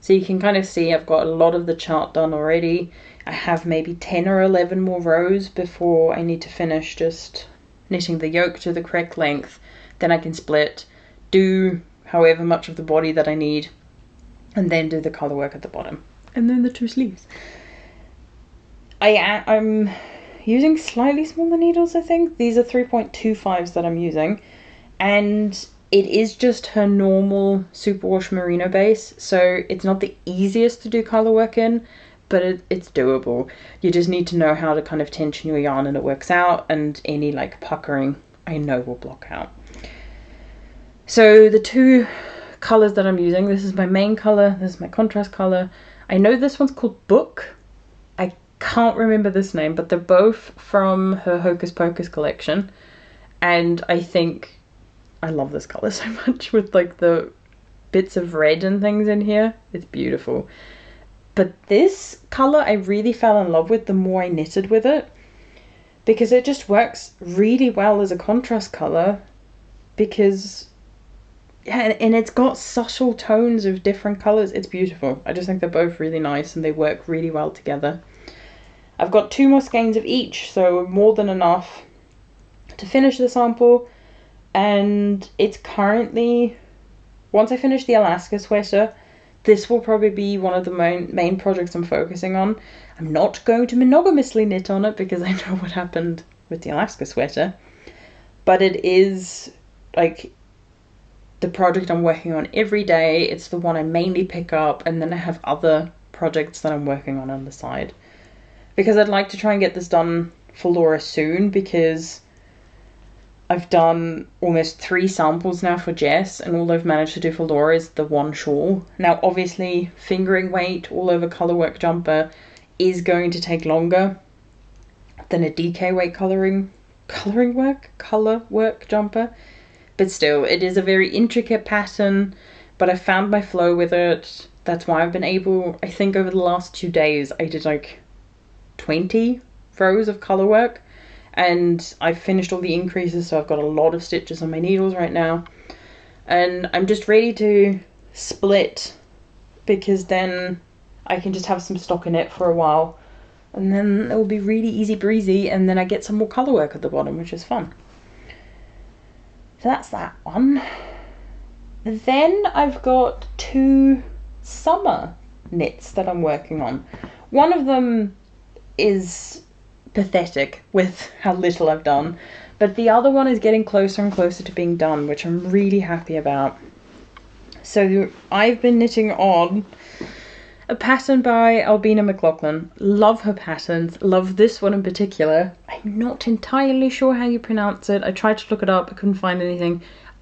[SPEAKER 1] So you can kind of see I've got a lot of the chart done already. I have maybe 10 or 11 more rows before I need to finish just knitting the yoke to the correct length. Then I can split, do however much of the body that I need, and then do the color work at the bottom, and then the 2 sleeves. I'm using slightly smaller needles, I think. These are 3.25s that I'm using, and it is just her normal superwash merino base, so it's not the easiest to do color work in, but it's doable. You just need to know how to kind of tension your yarn and it works out, and any like puckering I know will block out. So the 2 colors that I'm using, this is my main color, this is my contrast color. I know this one's called Book. I can't remember this name, but they're both from her Hocus Pocus collection, and I think I love this color so much with like the bits of red and things in here. It's beautiful. But this color I really fell in love with the more I knitted with it, because it just works really well as a contrast color, because yeah, and it's got subtle tones of different colors. It's beautiful. I just think they're both really nice and they work really well together. I've got 2 more skeins of each, so more than enough to finish the sample. And it's currently, once I finish the Alaska sweater, this will probably be one of the main projects I'm focusing on. I'm not going to monogamously knit on it because I know what happened with the Alaska sweater, but it is like the project I'm working on every day. It's the one I mainly pick up, and then I have other projects that I'm working on the side, because I'd like to try and get this done for Laura soon, because I've done almost 3 samples now for Jess, and all I've managed to do for Laura is the 1 shawl. Now obviously fingering weight all over color work jumper is going to take longer than a DK weight color work jumper, but still it is a very intricate pattern, but I found my flow with it. That's why I've been able, I think over the last 2 days I did like 20 rows of color work, and I've finished all the increases, so I've got a lot of stitches on my needles right now, and I'm just ready to split, because then I can just have some stockinette for a while, and then it will be really easy breezy, and then I get some more color work at the bottom, which is fun. So that's that one. Then I've got 2 summer knits that I'm working on. One of them is pathetic with how little I've done, but the other one is getting closer and closer to being done, which I'm really happy about. So I've been knitting on a pattern by Albina McLaughlin. Love her patterns, love this one in particular. I'm not entirely sure how you pronounce it. I tried to look it up, I couldn't find anything.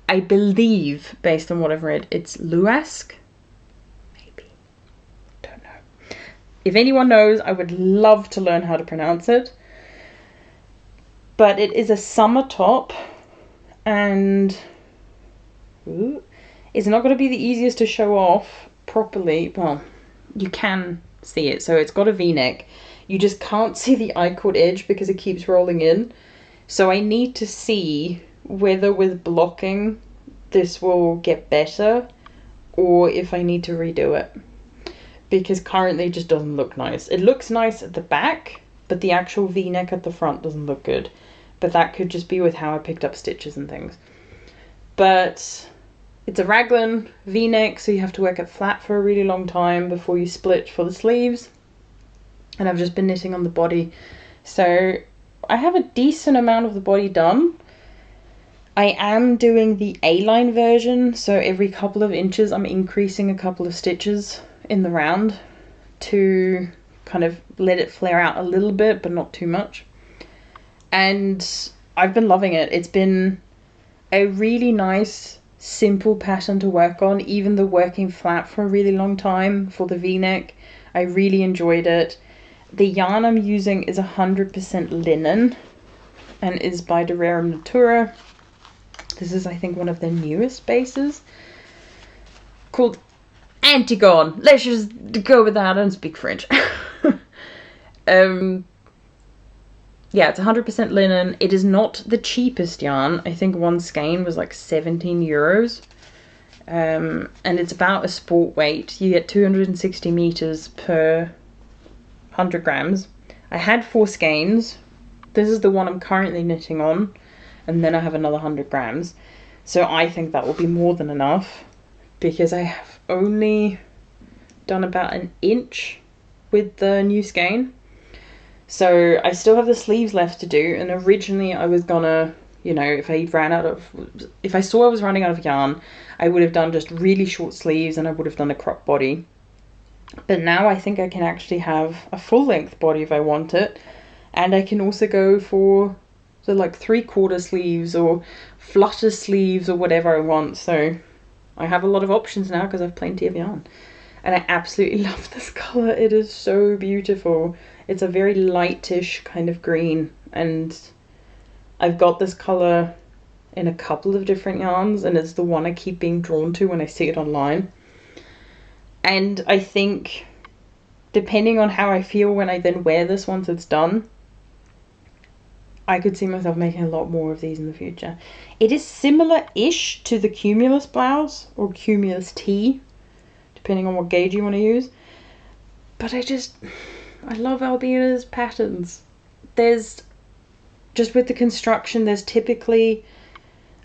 [SPEAKER 1] I believe, based on what I've read, it's Luasc. Maybe. Don't know. If anyone knows, I would love to learn how to pronounce it. But it is a summer top, and it's not going to be the easiest to show off properly. Well, you can see it. So it's got a V-neck. You just can't see the I-cord edge because it keeps rolling in. So I need to see whether with blocking this will get better or if I need to redo it. Because currently it just doesn't look nice. It looks nice at the back, but the actual V-neck at the front doesn't look good. But that could just be with how I picked up stitches and things. But it's a raglan V-neck, so you have to work it flat for a really long time before you split for the sleeves. And I've just been knitting on the body. So I have a decent amount of the body done. I am doing the A-line version, so every couple of inches I'm increasing a couple of stitches in the round to kind of let it flare out a little bit, but not too much. And I've been loving it. It's been a really nice, simple pattern to work on, even the working flat for a really long time for the V-neck. I really enjoyed it. The yarn I'm using is 100% linen and is by De Rerum Natura. This is, I think, one of the newest bases called Antigone. Let's just go with that and speak French. Yeah, it's 100% linen. It is not the cheapest yarn. I think one skein was like 17 euros. And it's about a sport weight. You get 260 meters per 100 grams. I had 4 skeins. This is the one I'm currently knitting on. And then I have another 100 grams. So I think that will be more than enough. Because I have only done about an inch with the new skein. So I still have the sleeves left to do, and originally I was gonna, you know, if I saw I was running out of yarn, I would have done just really short sleeves and I would have done a crop body. But now I think I can actually have a full length body if I want it, and I can also go for the like 3/4 sleeves or flutter sleeves or whatever I want. So I have a lot of options now because I have plenty of yarn. And I absolutely love this colour. It is so beautiful. It's a very lightish kind of green. And I've got this colour in a couple of different yarns. And it's the one I keep being drawn to when I see it online. And I think, depending on how I feel when I then wear this once it's done, I could see myself making a lot more of these in the future. It is similar-ish to the Cumulus blouse or Cumulus tee, depending on what gauge you want to use. But I love Albina's patterns. There's, just with the construction, there's typically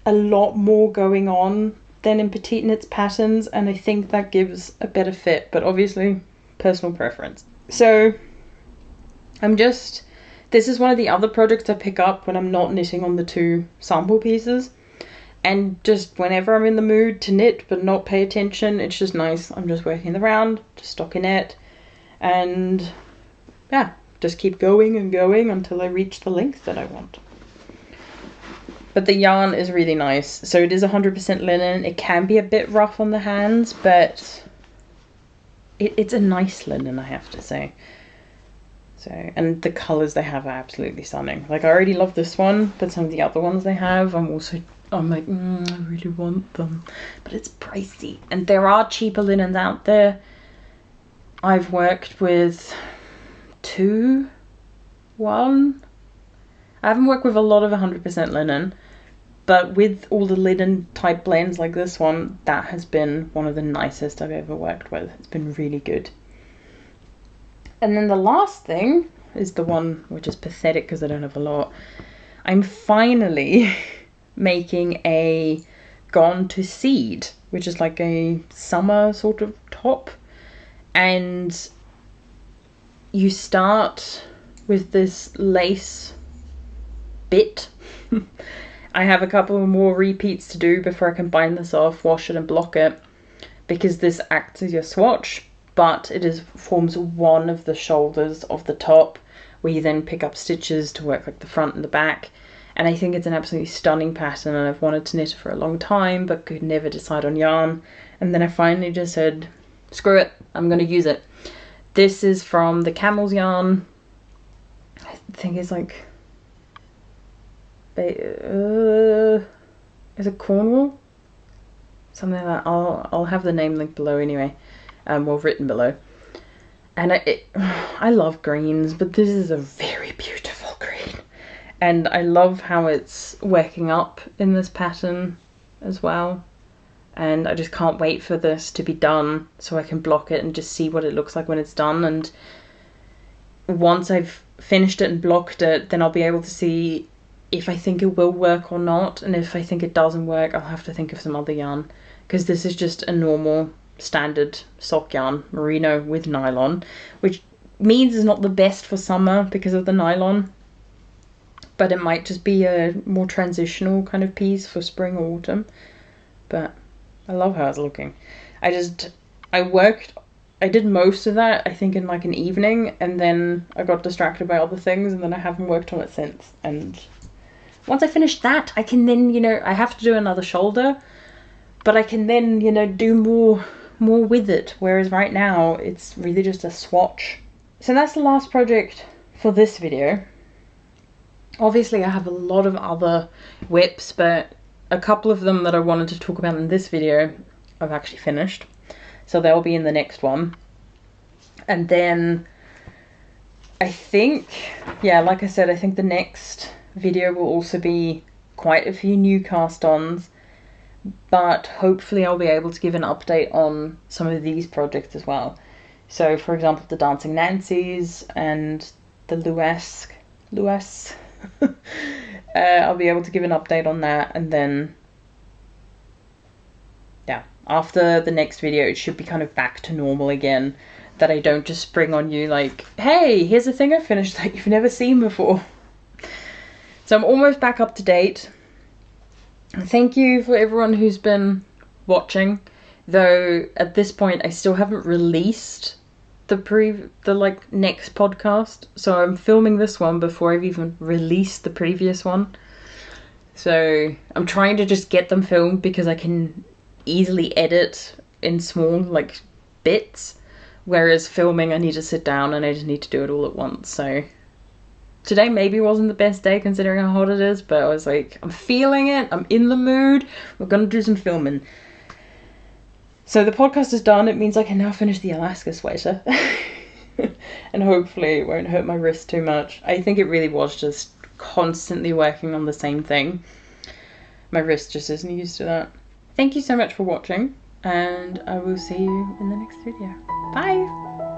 [SPEAKER 1] a lot more going on than in Petite Knit's patterns, and I think that gives a better fit, but obviously personal preference. So this is one of the other projects I pick up when I'm not knitting on the 2 sample pieces. And just whenever I'm in the mood to knit but not pay attention, it's just nice. I'm just working the round, just stockinette, and yeah, just keep going and going until I reach the length that I want. But the yarn is really nice. So it is 100% linen. It can be a bit rough on the hands, but it's a nice linen, I have to say. So, and the colours they have are absolutely stunning. Like, I already love this one, but some of the other ones they have, I'm like, I really want them. But it's pricey. And there are cheaper linens out there. I've worked with 2, 1. I haven't worked with a lot of 100% linen. But with all the linen type blends like this one, that has been one of the nicest I've ever worked with. It's been really good. And then the last thing is the one which is pathetic because I don't have a lot. I'm finally making a Gone to Seed, which is like a summer sort of top. And you start with this lace bit. I have a couple more repeats to do before I can bind this off, wash it and block it, because this acts as your swatch, but it forms one of the shoulders of the top, where you then pick up stitches to work like the front and the back. and I think it's an absolutely stunning pattern, and I've wanted to knit it for a long time but could never decide on yarn, and then I finally just said, screw it, I'm going to use it. This is from the Camel's yarn. I think it's like is it Cornwall? Something like that. I'll have the name linked below anyway, well, written below. And I love greens, but this is a very beautiful green, and I love how it's working up in this pattern as well. And I just can't wait for this to be done so I can block it and just see what it looks like when it's done. And once I've finished it and blocked it, then I'll be able to see if I think it will work or not. And if I think it doesn't work, I'll have to think of some other yarn, because this is just a normal standard sock yarn, merino with nylon, which means it's not the best for summer because of the nylon, but it might just be a more transitional kind of piece for spring or autumn. But I love how it's looking. I did most of that, I think, in like an evening, and then I got distracted by other things, and then I haven't worked on it since. And once I finish that, I can then, you know, I have to do another shoulder, but I can then, you know, do more with it, whereas right now it's really just a swatch. So that's the last project for this video. Obviously I have a lot of other whips, but a couple of them that I wanted to talk about in this video I've actually finished, so they'll be in the next one. And then I think, yeah, like I said, I think the next video will also be quite a few new cast-ons, but hopefully I'll be able to give an update on some of these projects as well. So for example, the Dancing Nancies and the Luasc. I'll be able to give an update on that, and then yeah, after the next video it should be kind of back to normal again, that I don't just spring on you like, hey, here's a thing I finished that you've never seen before. So I'm almost back up to date. Thank you for everyone who's been watching, though at this point I still haven't released the like next podcast, so I'm filming this one before I've even released the previous one. So I'm trying to just get them filmed because I can easily edit in small like bits, whereas filming I need to sit down and I just need to do it all at once. So today maybe wasn't the best day considering how hot it is, but I was like, I'm feeling it, I'm in the mood, we're gonna do some filming. So the podcast is done. It means I can now finish the Alaska sweater. And hopefully it won't hurt my wrist too much. I think it really was just constantly working on the same thing. My wrist just isn't used to that. Thank you so much for watching, and I will see you in the next video. Bye!